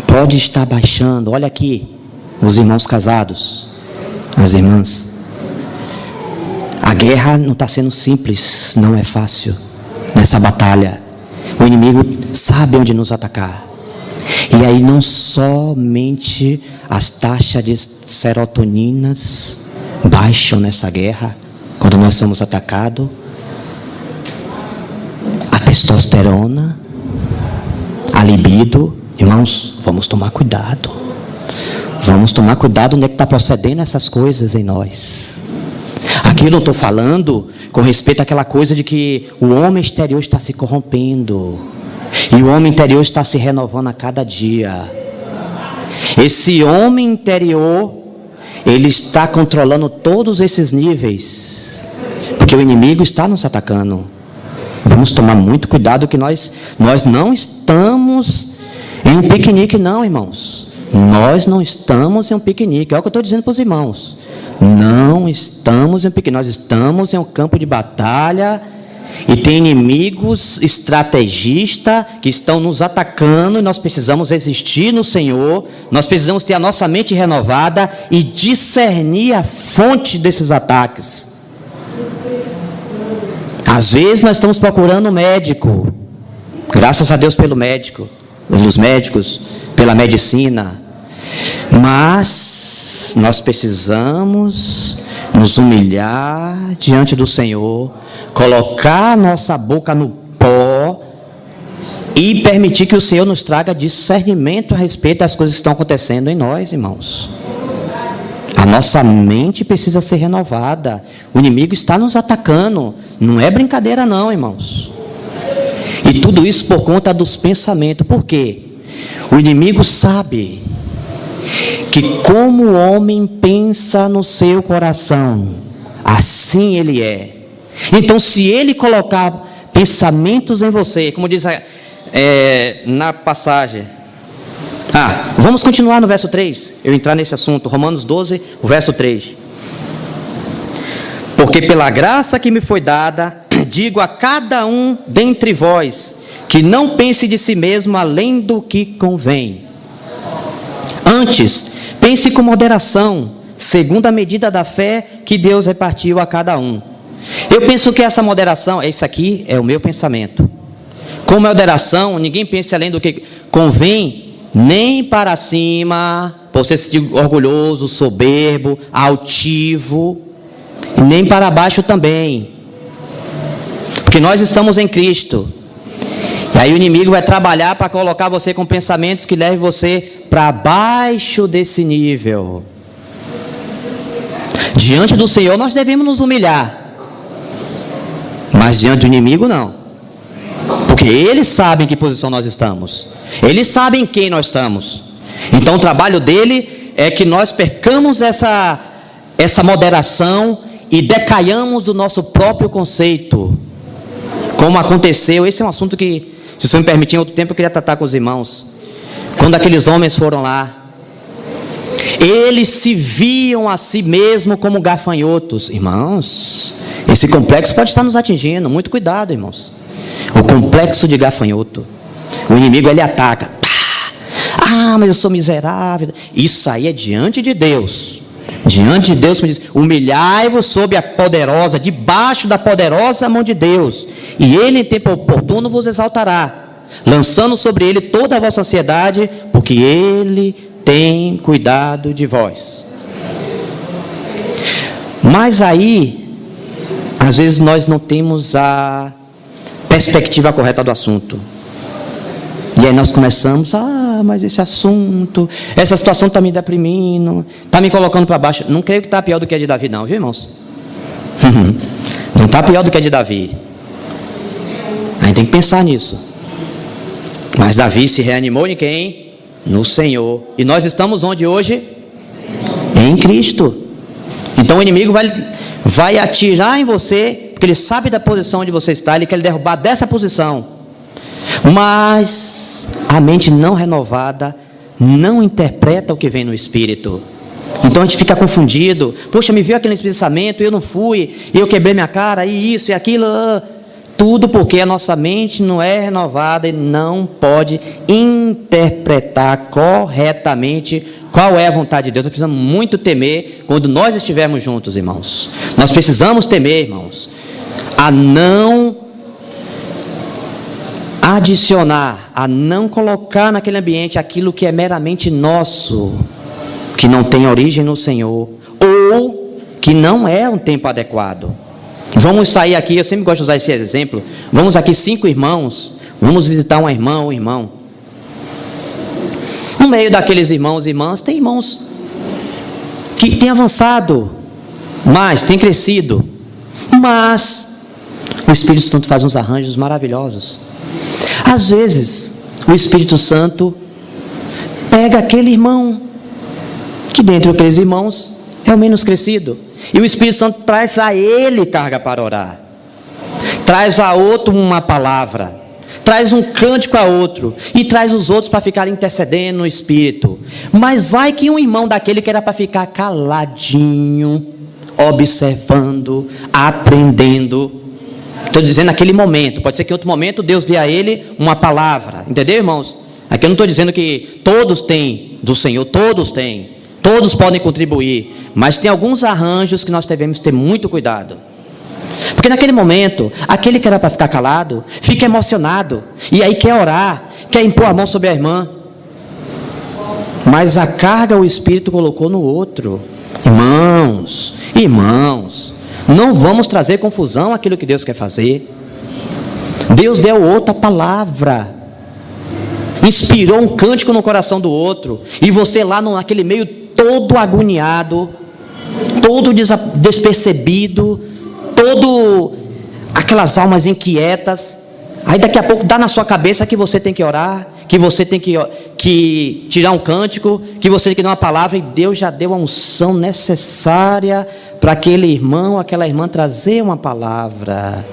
pode estar baixando. Olha aqui, os irmãos casados, as irmãs. A guerra não está sendo simples, não é fácil nessa batalha. O inimigo sabe onde nos atacar. E aí não somente as taxas de serotoninas baixam nessa guerra, quando nós somos atacados, a testosterona, a libido. Irmãos, vamos tomar cuidado. Vamos tomar cuidado onde é que está procedendo essas coisas em nós. Aqui eu não estou falando com respeito àquela coisa de que o homem exterior está se corrompendo e o homem interior está se renovando a cada dia. Esse homem interior, ele está controlando todos esses níveis, porque o inimigo está nos atacando. Vamos tomar muito cuidado que nós não estamos em um piquenique, não, irmãos. Nós não estamos em um piquenique. É o que eu estou dizendo para os irmãos. Não estamos em um piquenique. Nós estamos em um campo de batalha E tem inimigos estrategistas que estão nos atacando, e nós precisamos resistir no Senhor. Nós precisamos ter a nossa mente renovada e discernir a fonte desses ataques. Às vezes nós estamos procurando um médico, graças a Deus pelo médico, pelos médicos, pela medicina, mas nós precisamos nos humilhar diante do Senhor, colocar nossa boca no pó e permitir que o Senhor nos traga discernimento a respeito das coisas que estão acontecendo em nós, irmãos. A nossa mente precisa ser renovada. O inimigo está nos atacando. Não é brincadeira não, irmãos. E tudo isso por conta dos pensamentos. Por quê? O inimigo sabe que como o homem pensa no seu coração, assim ele é. Então, se ele colocar pensamentos em você, como diz na passagem... vamos continuar no verso 3, eu entrar nesse assunto, Romanos 12, o verso 3. Porque pela graça que me foi dada, digo a cada um dentre vós, que não pense de si mesmo além do que convém. Antes, pense com moderação, segundo a medida da fé que Deus repartiu a cada um. Eu penso que essa moderação, isso aqui é o meu pensamento. Com moderação, ninguém pense além do que convém, nem para cima, por ser orgulhoso, soberbo, altivo, e nem para baixo também. Porque nós estamos em Cristo. E aí o inimigo vai trabalhar para colocar você com pensamentos que levem você para baixo desse nível. Diante do Senhor nós devemos nos humilhar, mas diante do inimigo não. Porque eles sabem em que posição nós estamos. Eles sabem em quem nós estamos. Então o trabalho dele é que nós percamos essa moderação e decaiamos do nosso próprio conceito. Como aconteceu, esse é um assunto que, se o senhor me permitir, em outro tempo eu queria tratar com os irmãos. Quando aqueles homens foram lá, eles se viam a si mesmos como gafanhotos. Irmãos, esse complexo pode estar nos atingindo. Muito cuidado, irmãos. O complexo de gafanhoto. O inimigo, ele ataca. Mas eu sou miserável. Isso aí é diante de Deus. Diante de Deus, me diz: humilhai-vos sob a poderosa, debaixo da poderosa mão de Deus, e Ele em tempo oportuno vos exaltará, lançando sobre Ele toda a vossa ansiedade, porque Ele tem cuidado de vós. Mas aí, às vezes nós não temos a perspectiva correta do assunto. E aí nós começamos: mas esse assunto, essa situação está me deprimindo, está me colocando para baixo. Não creio que está pior do que a de Davi não, viu, irmãos? Não está pior do que a de Davi. A gente tem que pensar nisso. Mas Davi se reanimou em quem? No Senhor. E nós estamos onde hoje? Em Cristo. Então o inimigo vai atirar em você, porque ele sabe da posição onde você está, ele quer derrubar dessa posição. Mas a mente não renovada não interpreta o que vem no Espírito. Então a gente fica confundido. Poxa, me veio aquele pensamento, eu não fui, eu quebrei minha cara, e isso e aquilo. Tudo porque a nossa mente não é renovada e não pode interpretar corretamente qual é a vontade de Deus. Nós precisamos muito temer quando nós estivermos juntos, irmãos. Nós precisamos temer, irmãos, a não adicionar, a não colocar naquele ambiente aquilo que é meramente nosso, que não tem origem no Senhor, ou que não é um tempo adequado. Vamos sair aqui, eu sempre gosto de usar esse exemplo. Vamos aqui 5 irmãos, vamos visitar uma irmã ou um irmão. No meio daqueles irmãos e irmãs, tem irmãos que têm avançado mais, têm crescido, mas o Espírito Santo faz uns arranjos maravilhosos. Às vezes, o Espírito Santo pega aquele irmão, que dentre aqueles irmãos é o menos crescido, e o Espírito Santo traz a ele carga para orar, traz a outro uma palavra, traz um cântico a outro, e traz os outros para ficarem intercedendo no Espírito. Mas vai que um irmão daquele que era para ficar caladinho, observando, aprendendo, Estou dizendo naquele momento. Pode ser que em outro momento Deus dê a ele uma palavra. Entendeu, irmãos? Aqui eu não estou dizendo que todos têm do Senhor, todos têm. Todos podem contribuir. Mas tem alguns arranjos que nós devemos ter muito cuidado. Porque naquele momento, aquele que era para ficar calado, fica emocionado. E aí quer orar, quer impor a mão sobre a irmã. Mas a carga o Espírito colocou no outro. Irmãos, não vamos trazer confusão àquilo que Deus quer fazer. Deus deu outra palavra. Inspirou um cântico no coração do outro. E você lá naquele meio todo agoniado, todo despercebido, todo aquelas almas inquietas. Aí daqui a pouco dá na sua cabeça que você tem que orar, que você tem que tirar um cântico, que você tem que dar uma palavra, e Deus já deu a unção necessária para aquele irmão, aquela irmã trazer uma palavra.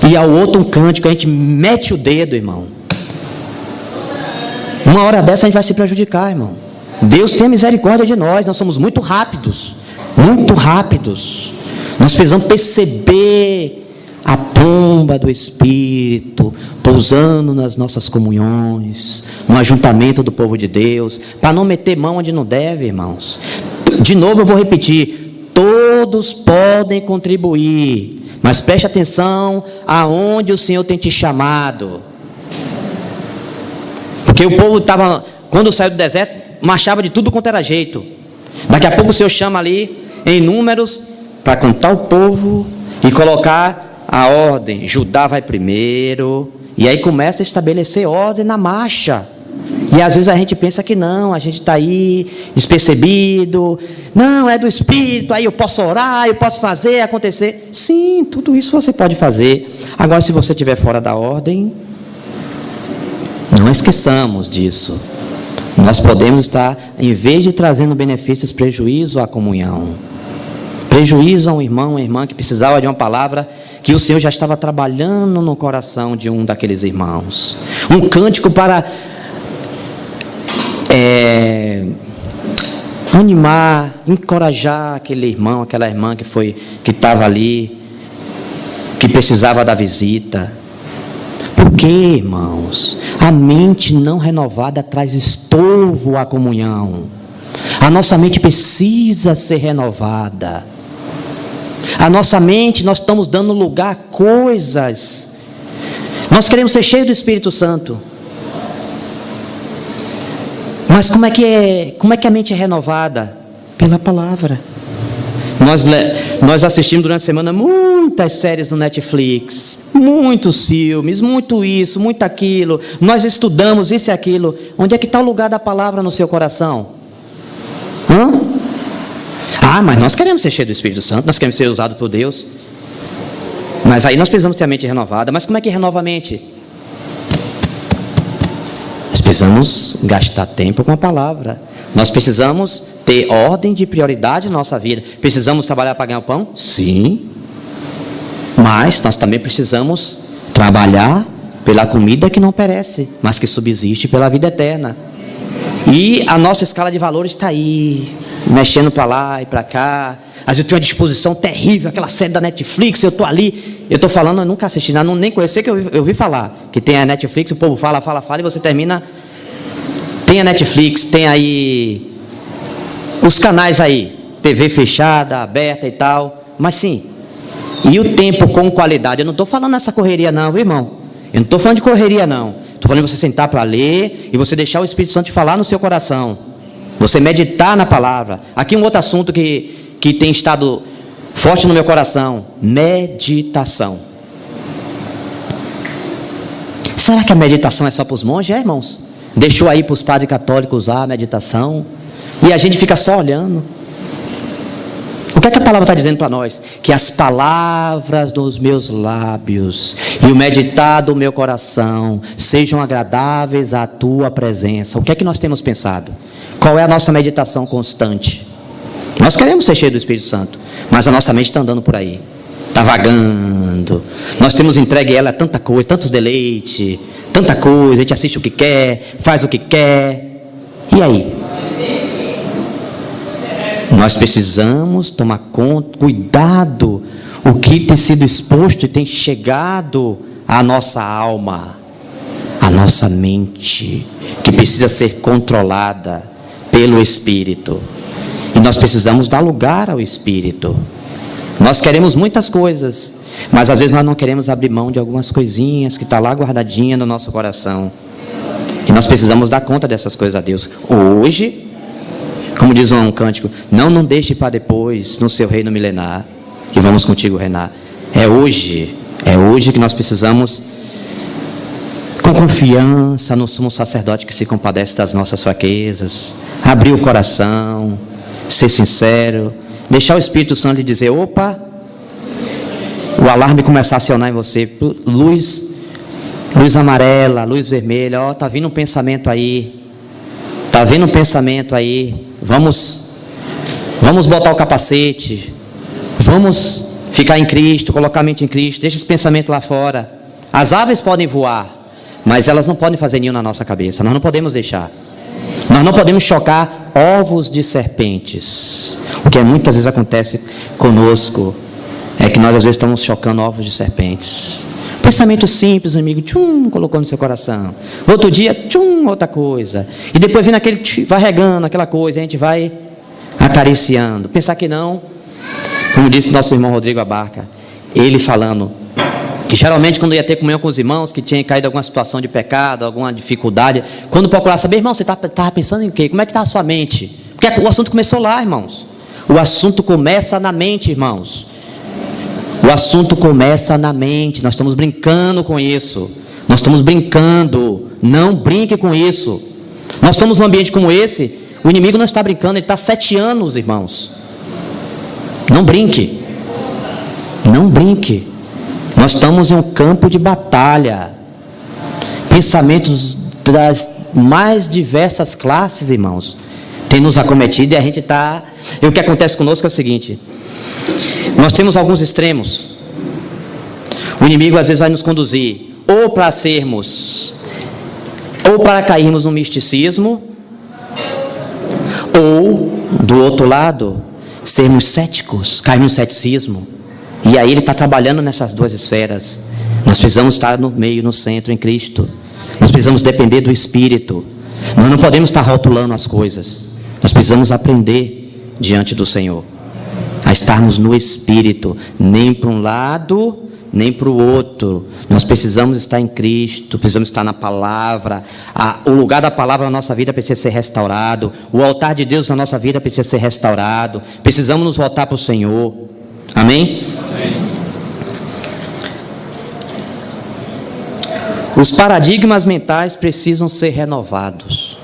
E ao outro um cântico, a gente mete o dedo, irmão. Uma hora dessa a gente vai se prejudicar, irmão. Deus tem misericórdia de nós somos muito rápidos. Nós precisamos perceber a pomba do Espírito pousando nas nossas comunhões, no ajuntamento do povo de Deus, para não meter mão onde não deve, irmãos. De novo eu vou repetir: todos podem contribuir, mas preste atenção aonde o Senhor tem te chamado. Porque o povo estava, quando saiu do deserto, marchava de tudo quanto era jeito. Daqui a pouco o Senhor chama ali em Números para contar o povo e colocar a ordem. Judá vai primeiro, e aí começa a estabelecer ordem na marcha. E às vezes a gente pensa que não, a gente está aí despercebido, não, é do Espírito, aí eu posso orar, eu posso fazer acontecer. Sim, tudo isso você pode fazer. Agora, se você estiver fora da ordem, não esqueçamos disso. Nós podemos estar, em vez de trazendo benefícios, prejuízo à comunhão, prejuízo a um irmão, uma irmã que precisava de uma palavra que o Senhor já estava trabalhando no coração de um daqueles irmãos. Um cântico para animar, encorajar aquele irmão, aquela irmã que estava ali, que precisava da visita. Por quê, irmãos? A mente não renovada traz estorvo à comunhão. A nossa mente precisa ser renovada. A nossa mente, nós estamos dando lugar a coisas. Nós queremos ser cheios do Espírito Santo. Mas como é que a mente é renovada? Pela palavra. Nós assistimos durante a semana muitas séries no Netflix, muitos filmes, muito isso, muito aquilo. Nós estudamos isso e aquilo. Onde é que está o lugar da palavra no seu coração? Mas nós queremos ser cheios do Espírito Santo, nós queremos ser usados por Deus. Mas aí nós precisamos ter a mente renovada. Mas como é que renova a mente? Nós precisamos gastar tempo com a palavra. Nós precisamos ter ordem de prioridade na nossa vida. Precisamos trabalhar para ganhar o pão? Sim. Mas nós também precisamos trabalhar pela comida que não perece, mas que subsiste pela vida eterna. E a nossa escala de valores está aí, mexendo para lá e para cá. Às vezes eu tenho uma disposição terrível, aquela série da Netflix, eu estou ali, eu estou falando, eu nunca assisti, nem conheci, que eu ouvi falar, que tem a Netflix, o povo fala, e você termina. Tem a Netflix, tem aí os canais aí, TV fechada, aberta e tal, mas sim, e o tempo com qualidade. Eu não estou falando nessa correria não, irmão, eu não estou falando de correria não, estou falando de você sentar para ler, e você deixar o Espírito Santo te falar no seu coração, você meditar na palavra. Aqui um outro assunto que tem estado forte no meu coração: meditação. Será que a meditação é só para os monges, irmãos? Deixou aí para os padres católicos usar a meditação, e a gente fica só olhando. O que é que a palavra está dizendo para nós? Que as palavras dos meus lábios e o meditar do meu coração sejam agradáveis à tua presença. O que é que nós temos pensado? Qual é a nossa meditação constante? Nós queremos ser cheios do Espírito Santo, mas a nossa mente está andando por aí, está vagando. Nós temos entregue a ela tanta coisa, tantos deleites, tanta coisa. A gente assiste o que quer, faz o que quer. E aí? Nós precisamos tomar cuidado o que tem sido exposto e tem chegado à nossa alma, à nossa mente, que precisa ser controlada pelo Espírito. E nós precisamos dar lugar ao Espírito. Nós queremos muitas coisas, mas às vezes nós não queremos abrir mão de algumas coisinhas que estão lá guardadinha no nosso coração. E nós precisamos dar conta dessas coisas a Deus. Hoje, como diz um cântico, não deixe para depois, no seu reino milenar, que vamos contigo reinar. É hoje que nós precisamos, com confiança no sumo sacerdote que se compadece das nossas fraquezas, abrir o coração, ser sincero, deixar o Espírito Santo lhe dizer, opa, o alarme começar a acionar em você, luz amarela, luz vermelha, ó, tá vindo um pensamento aí, vamos botar o capacete, vamos ficar em Cristo, colocar a mente em Cristo, deixa esse pensamento lá fora. As aves podem voar, mas elas não podem fazer ninho na nossa cabeça, nós não podemos deixar. Nós não podemos chocar ovos de serpentes. O que muitas vezes acontece conosco é que nós às vezes estamos chocando ovos de serpentes. Pensamento simples, o inimigo colocou no seu coração. Outro dia, outra coisa. E depois vem aquele, vai regando aquela coisa, a gente vai acariciando. Pensar que não, como disse nosso irmão Rodrigo Abarca, ele falando que geralmente quando ia ter comunhão com os irmãos, que tinha caído em alguma situação de pecado, alguma dificuldade, quando procurar saber, irmão, você estava pensando em quê? Como é que está a sua mente? Porque o assunto começou lá, irmãos. O assunto começa na mente, irmãos. O assunto começa na mente. Nós estamos brincando com isso. Nós estamos brincando. Não brinque com isso. Nós estamos num ambiente como esse. O inimigo não está brincando. Ele está há 7 anos, irmãos. Não brinque. Não brinque. Nós estamos em um campo de batalha. Pensamentos das mais diversas classes, irmãos, tem nos acometido e a gente está... E o que acontece conosco é o seguinte: nós temos alguns extremos. O inimigo às vezes vai nos conduzir ou para sermos, ou para cairmos no misticismo, ou do outro lado, sermos céticos, cairmos no ceticismo. E aí ele está trabalhando nessas duas esferas. Nós precisamos estar no meio, no centro, em Cristo. Nós precisamos depender do Espírito. Nós não podemos estar rotulando as coisas. Nós precisamos aprender diante do Senhor a estarmos no Espírito, nem para um lado, nem para o outro. Nós precisamos estar em Cristo, precisamos estar na palavra. O lugar da palavra na nossa vida precisa ser restaurado. O altar de Deus na nossa vida precisa ser restaurado. Precisamos nos voltar para o Senhor. Amém? Os paradigmas mentais precisam ser renovados.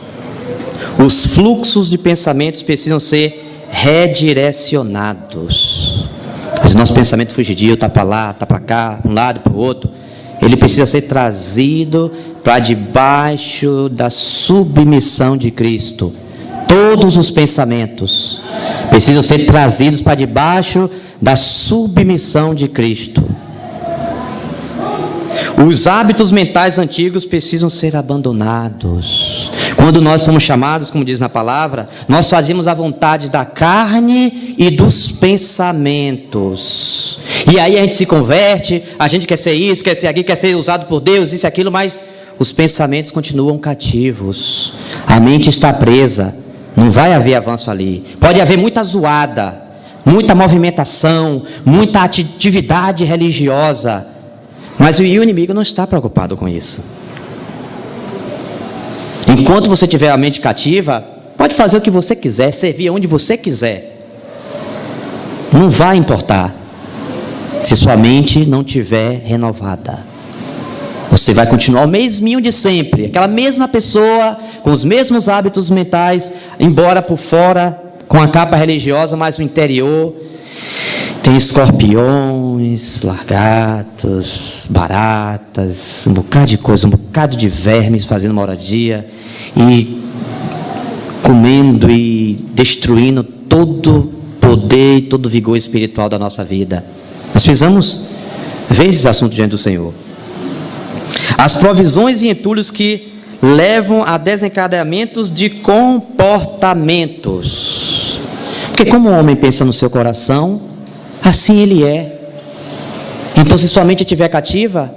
Os fluxos de pensamentos precisam ser redirecionados. Mas o nosso pensamento fugidio está para lá, está para cá, para um lado e para o outro. Ele precisa ser trazido para debaixo da submissão de Cristo. Todos os pensamentos precisam ser trazidos para debaixo da submissão de Cristo. Os hábitos mentais antigos precisam ser abandonados. Quando nós somos chamados, como diz na palavra, nós fazíamos a vontade da carne e dos pensamentos. E aí a gente se converte, a gente quer ser isso, quer ser aquilo, quer ser usado por Deus, isso e aquilo, mas os pensamentos continuam cativos. A mente está presa, não vai haver avanço ali. Pode haver muita zoada, muita movimentação, muita atividade religiosa, mas o inimigo não está preocupado com isso. Enquanto você tiver a mente cativa, pode fazer o que você quiser, servir onde você quiser. Não vai importar se sua mente não tiver renovada. Você vai continuar o mesminho de sempre, aquela mesma pessoa, com os mesmos hábitos mentais, embora por fora, com a capa religiosa, mas no interior tem escorpiões, lagartos, baratas, um bocado de coisa, um bocado de vermes fazendo moradia e comendo e destruindo todo poder e todo vigor espiritual da nossa vida. Nós precisamos ver esses assuntos diante do Senhor. As provisões e entulhos que levam a desencadeamentos de comportamentos. Porque como o homem pensa no seu coração, assim ele é. Então, se sua mente estiver cativa,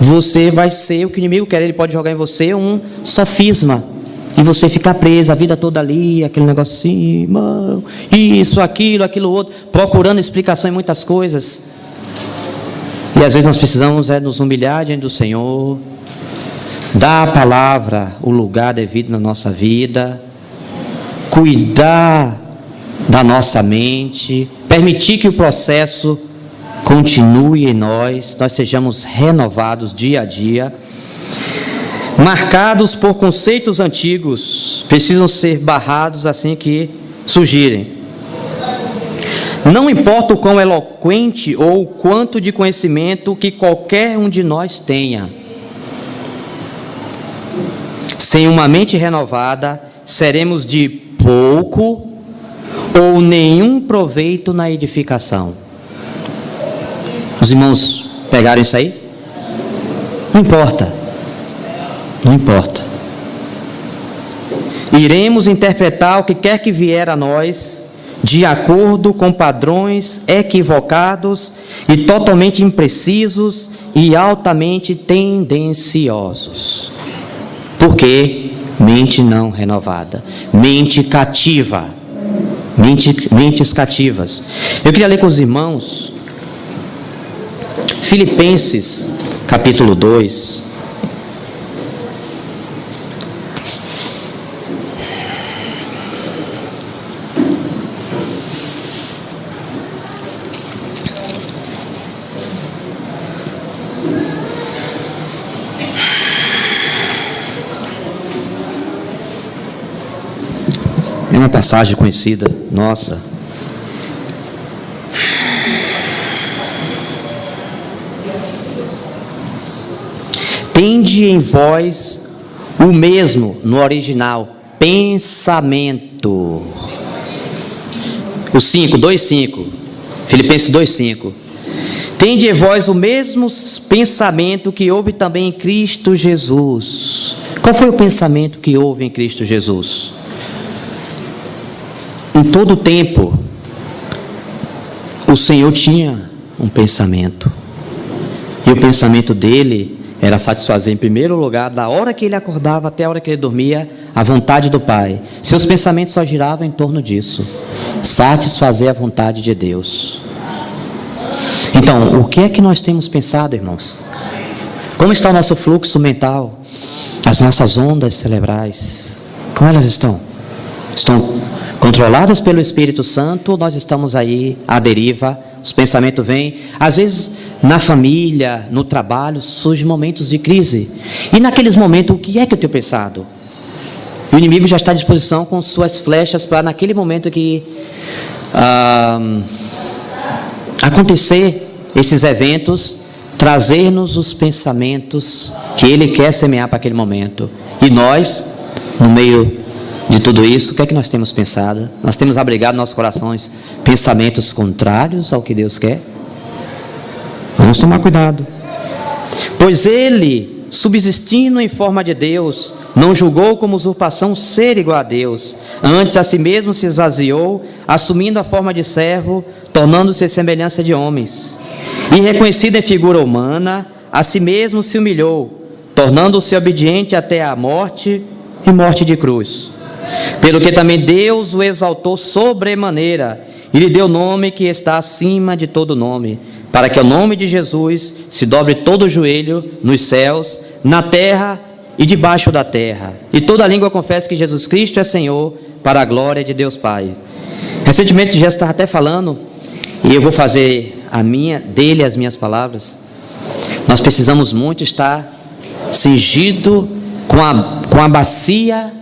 você vai ser o que o inimigo quer. Ele pode jogar em você um sofisma e você ficar preso a vida toda ali, aquele negócio assim, irmão, isso, aquilo outro, procurando explicação em muitas coisas. E às vezes nós precisamos nos humilhar diante do Senhor, dar a palavra o lugar devido na nossa vida, cuidar da nossa mente, permitir que o processo continue em nós sejamos renovados dia a dia, marcados por conceitos antigos, precisam ser barrados assim que surgirem. Não importa o quão eloquente ou o quanto de conhecimento que qualquer um de nós tenha, sem uma mente renovada, seremos de pouco ou nenhum proveito na edificação. Os irmãos pegaram isso aí? Não importa. Não importa. Iremos interpretar o que quer que vier a nós de acordo com padrões equivocados e totalmente imprecisos e altamente tendenciosos. Por quê? Mente não renovada, mente cativa, mentes cativas. Eu queria ler com os irmãos Filipenses capítulo 2. É uma passagem conhecida, nossa. Tende em vós o mesmo, no original, pensamento. O 2:5. Filipenses 2:5. Tende em vós o mesmo pensamento que houve também em Cristo Jesus. Qual foi o pensamento que houve em Cristo Jesus? Em todo o tempo, o Senhor tinha um pensamento. E o pensamento dele era satisfazer, em primeiro lugar, da hora que ele acordava até a hora que ele dormia, a vontade do Pai. Seus pensamentos só giravam em torno disso. Satisfazer a vontade de Deus. Então, o que é que nós temos pensado, irmãos? Como está o nosso fluxo mental? As nossas ondas cerebrais, como elas estão? Estão controladas pelo Espírito Santo, ou nós estamos aí à deriva? Os pensamentos vêm, às vezes na família, no trabalho, surgem momentos de crise, e naqueles momentos, o que é que eu tenho pensado? O inimigo já está à disposição com suas flechas para naquele momento que acontecer esses eventos, trazer-nos os pensamentos que ele quer semear para aquele momento. E nós, no meio de tudo isso, o que é que nós temos pensado? Nós temos abrigado nossos corações pensamentos contrários ao que Deus quer? Vamos tomar cuidado. Pois ele, subsistindo em forma de Deus, não julgou como usurpação ser igual a Deus. Antes a si mesmo se esvaziou, assumindo a forma de servo, tornando-se a semelhança de homens. E reconhecido em figura humana, a si mesmo se humilhou, tornando-se obediente até a morte e morte de cruz. Pelo que também Deus o exaltou sobremaneira e lhe deu nome que está acima de todo nome, para que ao nome de Jesus se dobre todo o joelho nos céus, na terra e debaixo da terra, e toda língua confesse que Jesus Cristo é Senhor, para a glória de Deus Pai. Recentemente já estava até falando, e eu vou fazer dele as minhas palavras. Nós precisamos muito estar cingido com a bacia,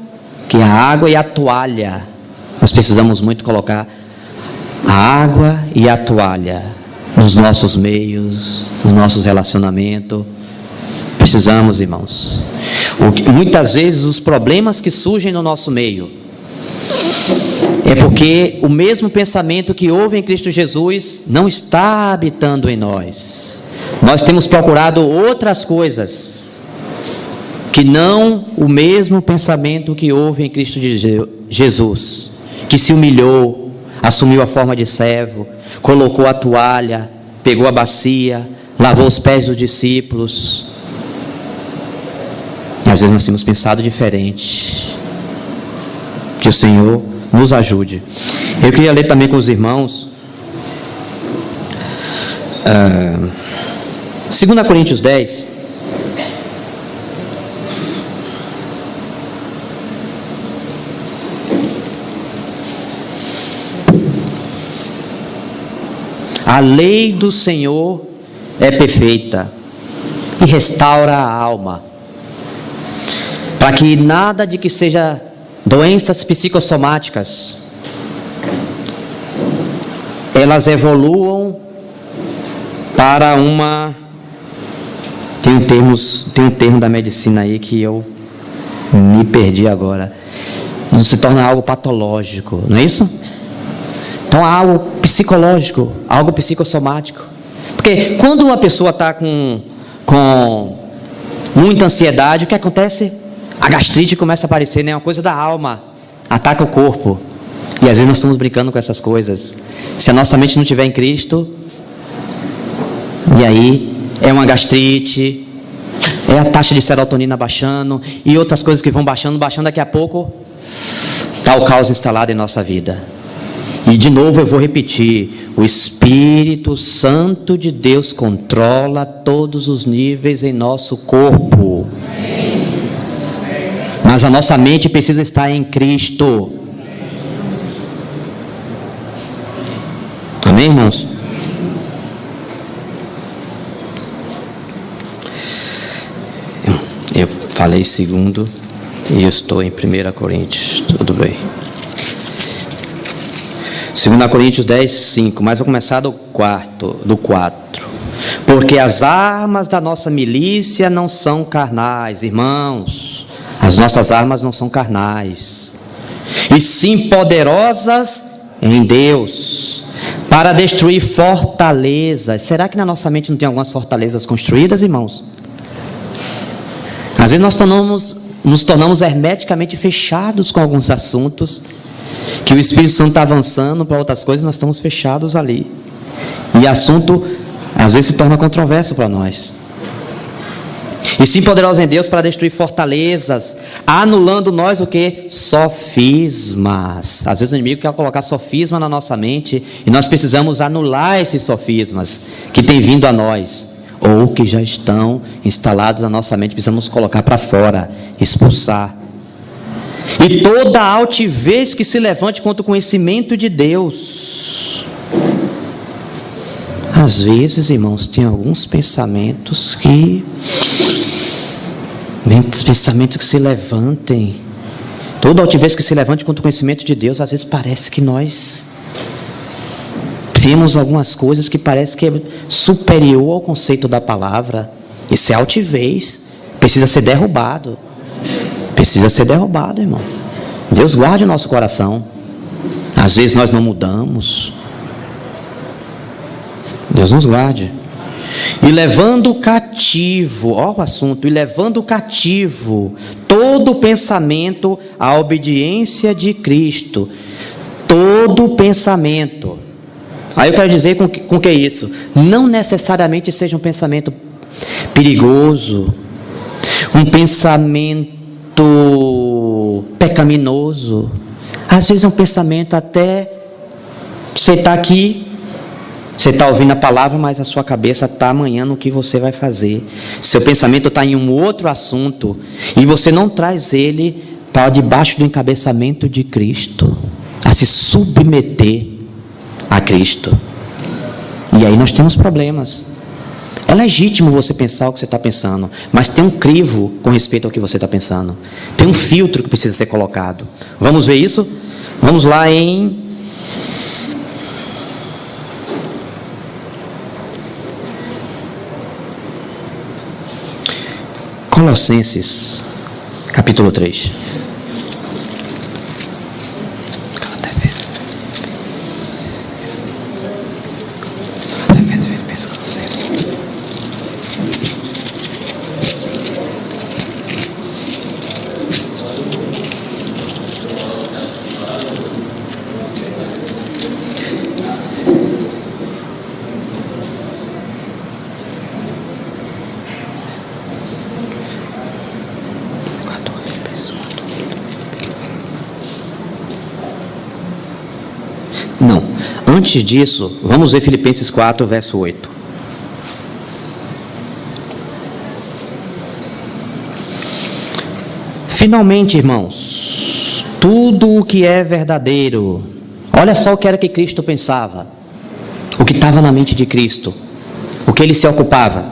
que é a água e a toalha. Nós precisamos muito colocar a água e a toalha nos nossos meios, nos nossos relacionamentos. Precisamos, irmãos. Muitas vezes os problemas que surgem no nosso meio é porque o mesmo pensamento que houve em Cristo Jesus não está habitando em nós. Nós temos procurado outras coisas que não o mesmo pensamento que houve em Cristo Jesus, que se humilhou, assumiu a forma de servo, colocou a toalha pegou a bacia, lavou os pés dos discípulos. E às vezes nós temos pensado diferente. Que o Senhor nos ajude. Eu queria ler também com os irmãos 2 Coríntios 10. A lei do Senhor é perfeita e restaura a alma, para que nada de que seja doenças psicossomáticas, elas evoluam para uma... Tem um termo da medicina aí que eu me perdi agora. Não se torna algo patológico, não é isso? Então, algo psicológico, algo psicossomático. Porque quando uma pessoa está com muita ansiedade, o que acontece? A gastrite começa a aparecer, né? Uma coisa da alma, ataca o corpo. E às vezes nós estamos brincando com essas coisas. Se a nossa mente não estiver em Cristo, e aí é uma gastrite, é a taxa de serotonina baixando, e outras coisas que vão baixando, daqui a pouco está o caos instalado em nossa vida. E de novo eu vou repetir, o Espírito Santo de Deus controla todos os níveis em nosso corpo. Mas a nossa mente precisa estar em Cristo. Amém, irmãos? Eu falei segundo e eu estou em 1 Coríntios, tudo bem. 2 Coríntios 10, 5, mas vou começar do 4. Porque as armas da nossa milícia não são carnais, irmãos. As nossas armas não são carnais, e sim poderosas em Deus, para destruir fortalezas. Será que na nossa mente não tem algumas fortalezas construídas, irmãos? Às vezes nós nos tornamos hermeticamente fechados com alguns assuntos, que o Espírito Santo está avançando para outras coisas, nós estamos fechados ali. E assunto, às vezes, se torna controverso para nós. E sim poderosos em Deus para destruir fortalezas, anulando nós o que? Sofismas. Às vezes o inimigo quer colocar sofisma na nossa mente, e nós precisamos anular esses sofismas que têm vindo a nós, ou que já estão instalados na nossa mente. Precisamos colocar para fora, expulsar. E toda altivez que se levante contra o conhecimento de Deus. Às vezes, irmãos, tem alguns pensamentos que se levantem. Toda altivez que se levante contra o conhecimento de Deus, às vezes parece que nós temos algumas coisas que parece que é superior ao conceito da palavra. Isso é altivez, precisa ser derrubado. Precisa ser derrubado, irmão. Deus guarde o nosso coração. Às vezes nós não mudamos. Deus nos guarde. E levando cativo, ó o assunto, e levando cativo todo pensamento à obediência de Cristo. Todo pensamento. Aí eu quero dizer com que é isso? Não necessariamente seja um pensamento perigoso, um pensamento pecaminoso. Às vezes é um pensamento até, você está aqui, você está ouvindo a palavra, mas a sua cabeça está amanhã no que você vai fazer. Seu pensamento está em um outro assunto, e você não traz ele para debaixo do encabeçamento de Cristo, a se submeter a Cristo. E aí nós temos problemas. É legítimo você pensar o que você está pensando, mas tem um crivo com respeito ao que você está pensando. Tem um filtro que precisa ser colocado. Vamos ver isso? Vamos lá em Colossenses, capítulo 3. Antes disso, vamos ver Filipenses 4, verso 8. Finalmente, irmãos, tudo o que é verdadeiro, olha só o que era que Cristo pensava, o que estava na mente de Cristo, o que ele se ocupava.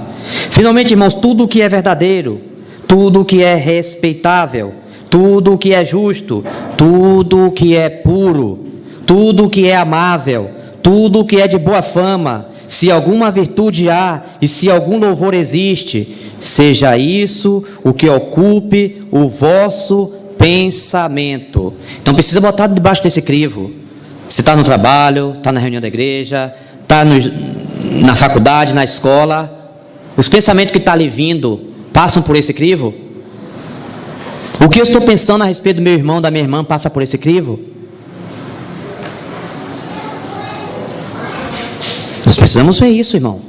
Finalmente, irmãos, tudo o que é verdadeiro, tudo o que é respeitável, tudo o que é justo, tudo o que é puro, tudo o que é amável, tudo o que é de boa fama, se alguma virtude há e se algum louvor existe, seja isso o que ocupe o vosso pensamento. Então precisa botar debaixo desse crivo. Você está no trabalho, está na reunião da igreja, está na faculdade, na escola, os pensamentos que estão ali vindo passam por esse crivo? O que eu estou pensando a respeito do meu irmão, da minha irmã, passa por esse crivo? Nós precisamos ver isso, irmão.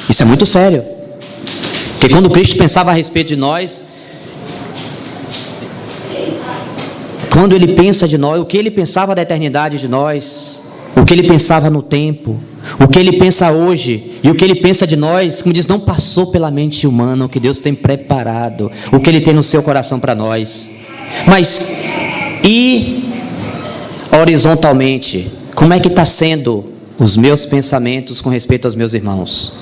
Isso é muito sério. Porque quando Cristo pensava a respeito de nós, quando Ele pensa de nós, o que Ele pensava da eternidade de nós, o que Ele pensava no tempo, o que Ele pensa hoje e o que Ele pensa de nós, como diz, não passou pela mente humana o que Deus tem preparado, o que Ele tem no seu coração para nós. Mas, e horizontalmente, como é que está sendo os meus pensamentos com respeito aos meus irmãos?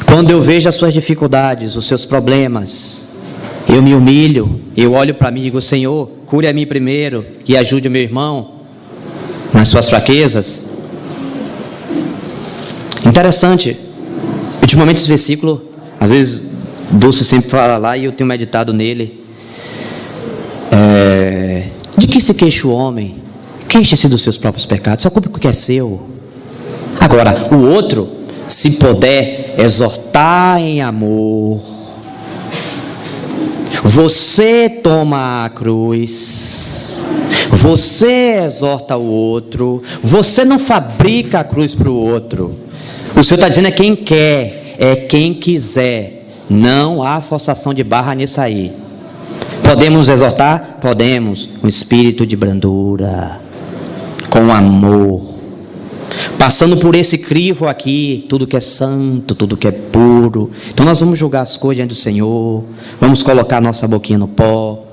Quando eu vejo as suas dificuldades, os seus problemas, eu me humilho, eu olho para mim e digo: Senhor, cure a mim primeiro e ajude o meu irmão nas suas fraquezas. Interessante, ultimamente esse versículo, às vezes Dulce sempre fala lá e eu tenho meditado nele. De que se queixa o homem? Queixe-se dos seus próprios pecados, só culpe o que é seu. Agora, o outro, se puder exortar em amor, você toma a cruz, você exorta o outro, você não fabrica a cruz para o outro. O Senhor está dizendo é quem quer, é quem quiser, não há forçação de barra nisso aí. Podemos exortar? Podemos, com espírito de brandura, com amor, passando por esse crivo aqui, tudo que é santo, tudo que é puro. Então nós vamos julgar as coisas diante do Senhor, vamos colocar nossa boquinha no pó,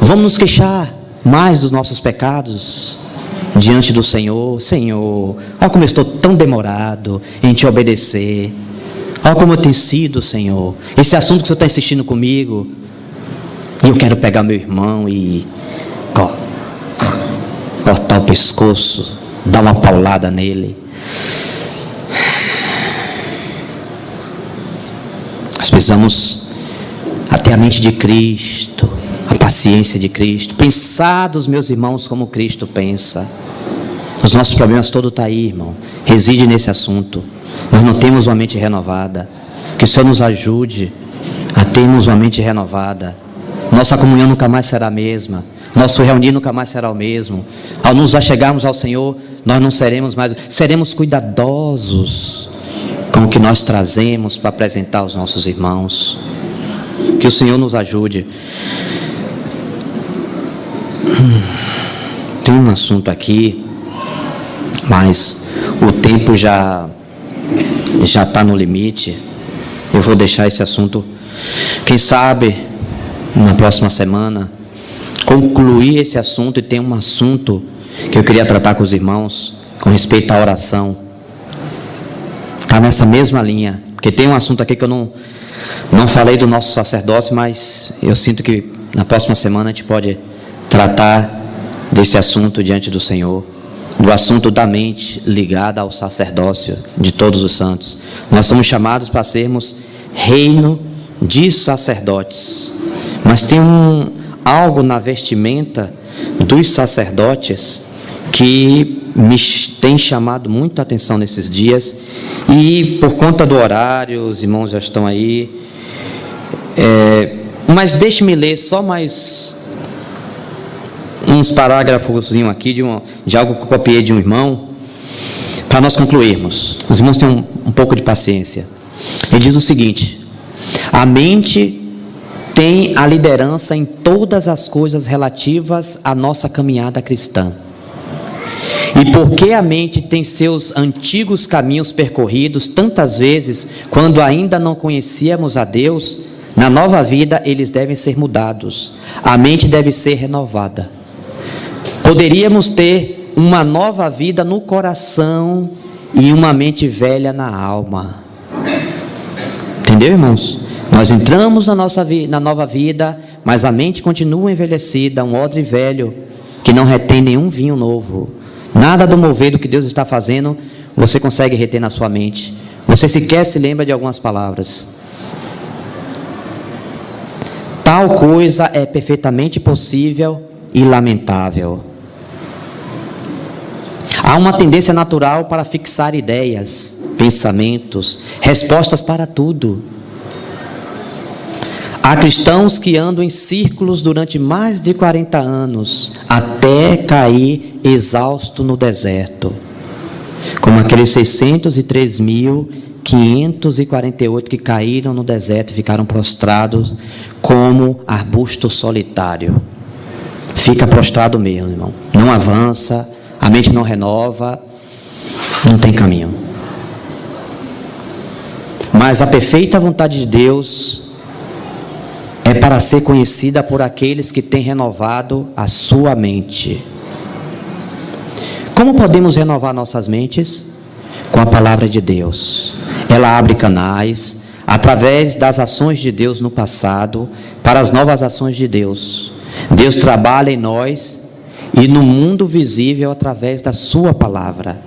vamos nos queixar mais dos nossos pecados diante do Senhor. Senhor, olha como eu estou tão demorado em te obedecer, olha como eu tenho sido, Senhor, esse assunto que o Senhor está insistindo comigo, e eu quero pegar meu irmão e cortar o pescoço, dar uma paulada nele. Nós precisamos ter a mente de Cristo, a paciência de Cristo, pensar dos meus irmãos como Cristo pensa. Os nossos problemas todos estão aí, irmão, reside nesse assunto. Nós não temos uma mente renovada. Que o Senhor nos ajude a termos uma mente renovada. Nossa comunhão nunca mais será a mesma, nosso reunir nunca mais será o mesmo. Ao nos achegarmos ao Senhor, nós não seremos mais, seremos cuidadosos com o que nós trazemos para apresentar aos nossos irmãos. Que o Senhor nos ajude. Tem um assunto aqui, mas o tempo já está no limite. Eu vou deixar esse assunto, quem sabe na próxima semana, concluir esse assunto. E tem um assunto que eu queria tratar com os irmãos com respeito à oração. Está nessa mesma linha, porque tem um assunto aqui que eu não falei do nosso sacerdócio, mas eu sinto que na próxima semana a gente pode tratar desse assunto diante do Senhor, do assunto da mente ligada ao sacerdócio de todos os santos. Nós somos chamados para sermos reino de sacerdotes. Mas tem algo na vestimenta dos sacerdotes que me tem chamado muita atenção nesses dias, e por conta do horário, os irmãos já estão aí, mas deixe-me ler só mais uns parágrafos aqui de algo que eu copiei de um irmão, para nós concluirmos. Os irmãos têm um pouco de paciência. Ele diz o seguinte: a mente tem a liderança em todas as coisas relativas à nossa caminhada cristã. E porque a mente tem seus antigos caminhos percorridos tantas vezes, quando ainda não conhecíamos a Deus, na nova vida eles devem ser mudados. A mente deve ser renovada. Poderíamos ter uma nova vida no coração e uma mente velha na alma. Entendeu, irmãos? Nós entramos na nova vida, mas a mente continua envelhecida, um odre velho, que não retém nenhum vinho novo. Nada do mover do que Deus está fazendo, você consegue reter na sua mente. Você sequer se lembra de algumas palavras. Tal coisa é perfeitamente possível e lamentável. Há uma tendência natural para fixar ideias, pensamentos, respostas para tudo. Há cristãos que andam em círculos durante mais de 40 anos, até cair exausto no deserto, como aqueles 603.548 que caíram no deserto e ficaram prostrados como arbusto solitário. Fica prostrado mesmo, irmão. Não avança, a mente não renova, não tem caminho. Mas a perfeita vontade de Deus é para ser conhecida por aqueles que têm renovado a sua mente. Como podemos renovar nossas mentes? Com a palavra de Deus. Ela abre canais, através das ações de Deus no passado, para as novas ações de Deus. Deus trabalha em nós e no mundo visível através da sua palavra.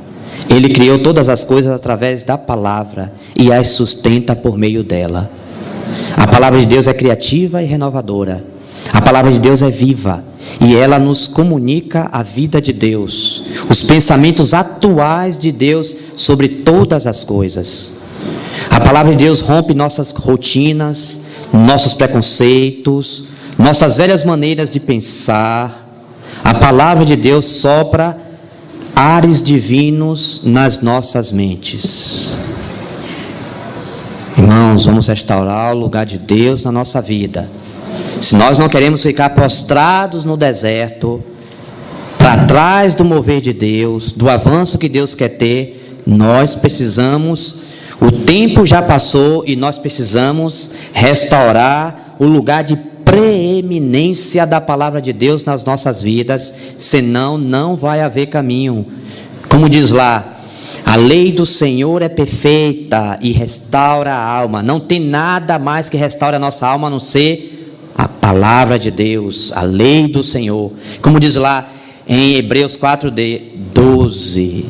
Ele criou todas as coisas através da palavra e as sustenta por meio dela. A palavra de Deus é criativa e renovadora. A palavra de Deus é viva e ela nos comunica a vida de Deus, os pensamentos atuais de Deus sobre todas as coisas. A palavra de Deus rompe nossas rotinas, nossos preconceitos, nossas velhas maneiras de pensar. A palavra de Deus sopra ares divinos nas nossas mentes. Irmãos, vamos restaurar o lugar de Deus na nossa vida. Se nós não queremos ficar prostrados no deserto, para trás do mover de Deus, do avanço que Deus quer ter, nós precisamos, o tempo já passou e nós precisamos restaurar o lugar de preeminência da palavra de Deus nas nossas vidas, senão não vai haver caminho. Como diz lá, a lei do Senhor é perfeita e restaura a alma. Não tem nada mais que restaure a nossa alma a não ser a palavra de Deus, a lei do Senhor. Como diz lá em Hebreus 4:12,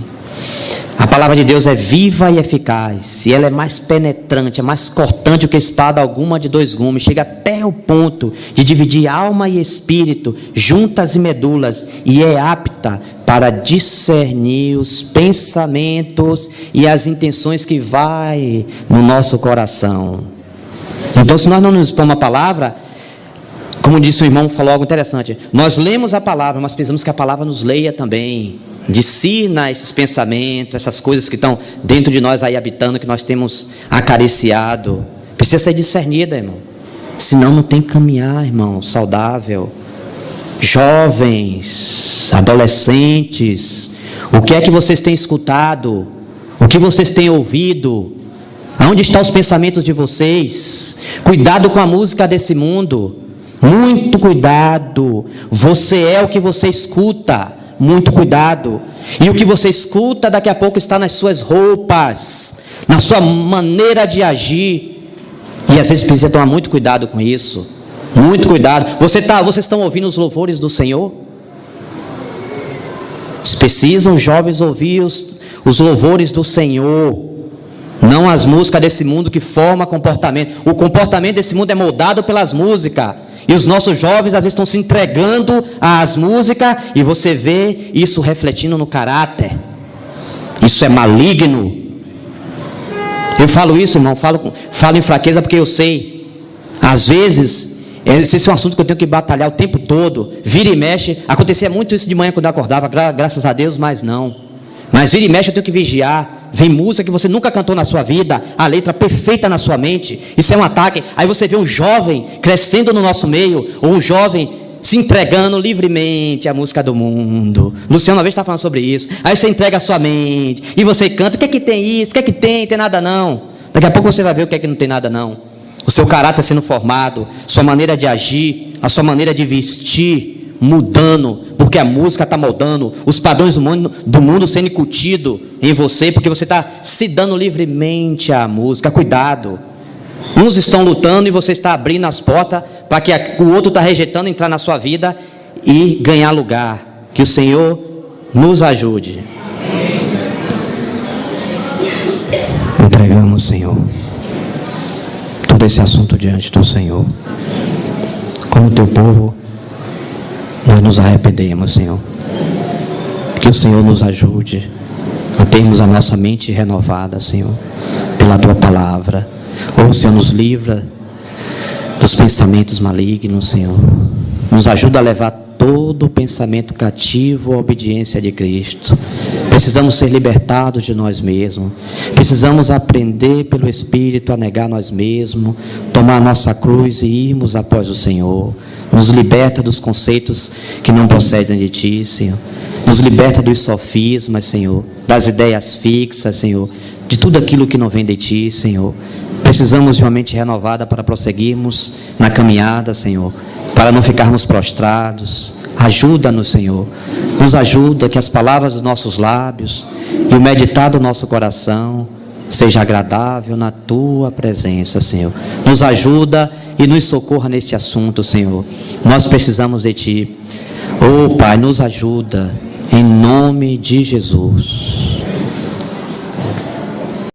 a palavra de Deus é viva e eficaz, e ela é mais penetrante, é mais cortante do que espada alguma de dois gumes, chega até o ponto de dividir alma e espírito, juntas e medulas, e é apta para discernir os pensamentos e as intenções que vai no nosso coração. Então, se nós não nos expomos a palavra, como disse o irmão, falou algo interessante, nós lemos a palavra, mas precisamos que a palavra nos leia também, discirna esses pensamentos, essas coisas que estão dentro de nós aí habitando, que nós temos acariciado, precisa ser discernida, irmão, senão não tem caminhar, irmão, saudável. Jovens, adolescentes, o que é que vocês têm escutado? O que vocês têm ouvido? Aonde estão os pensamentos de vocês? Cuidado com a música desse mundo, muito cuidado. Você é o que você escuta, muito cuidado. E o que você escuta daqui a pouco está nas suas roupas, na sua maneira de agir, e às vezes precisa tomar muito cuidado com isso. Muito cuidado. Vocês estão ouvindo os louvores do Senhor? Precisam, jovens, ouvir os louvores do Senhor, não as músicas desse mundo que formam comportamento. O comportamento desse mundo é moldado pelas músicas, e os nossos jovens às vezes estão se entregando às músicas, e você vê isso refletindo no caráter. Isso é maligno. Eu falo isso, irmão, falo em fraqueza porque eu sei. Às vezes esse é um assunto que eu tenho que batalhar o tempo todo. Vira e mexe. Acontecia muito isso de manhã quando eu acordava, graças a Deus, mas não. Mas vira e mexe eu tenho que vigiar. Vem música que você nunca cantou na sua vida, a letra perfeita na sua mente. Isso é um ataque. Aí você vê um jovem crescendo no nosso meio, ou um jovem se entregando livremente à música do mundo. Luciano uma vez está falando sobre isso. Aí você entrega a sua mente e você canta, o que é que tem isso, o que é que tem, tem nada não. Daqui a pouco você vai ver o que é que não tem nada não. O seu caráter sendo formado, sua maneira de agir, a sua maneira de vestir mudando, porque a música está moldando, os padrões do mundo sendo incutido em você, porque você está se dando livremente à música. Cuidado. Uns estão lutando e você está abrindo as portas para que o outro está rejeitando entrar na sua vida e ganhar lugar. Que o Senhor nos ajude. Entregamos, Senhor, todo esse assunto diante do Senhor. Como teu povo, nós nos arrependemos, Senhor. Que o Senhor nos ajude a termos a nossa mente renovada, Senhor, pela tua palavra. Ou o Senhor nos livra dos pensamentos malignos, Senhor. Nos ajuda a levar todo o pensamento cativo à obediência de Cristo. Precisamos ser libertados de nós mesmos. Precisamos aprender pelo Espírito a negar nós mesmos, tomar a nossa cruz e irmos após o Senhor. Nos liberta dos conceitos que não procedem de Ti, Senhor. Nos liberta dos sofismas, Senhor, das ideias fixas, Senhor, de tudo aquilo que não vem de Ti, Senhor. Precisamos de uma mente renovada para prosseguirmos na caminhada, Senhor, para não ficarmos prostrados. Ajuda-nos, Senhor. Nos ajuda que as palavras dos nossos lábios e o meditar do nosso coração seja agradável na Tua presença, Senhor. Nos ajuda e nos socorra neste assunto, Senhor. Nós precisamos de Ti. Oh, Pai, nos ajuda em nome de Jesus.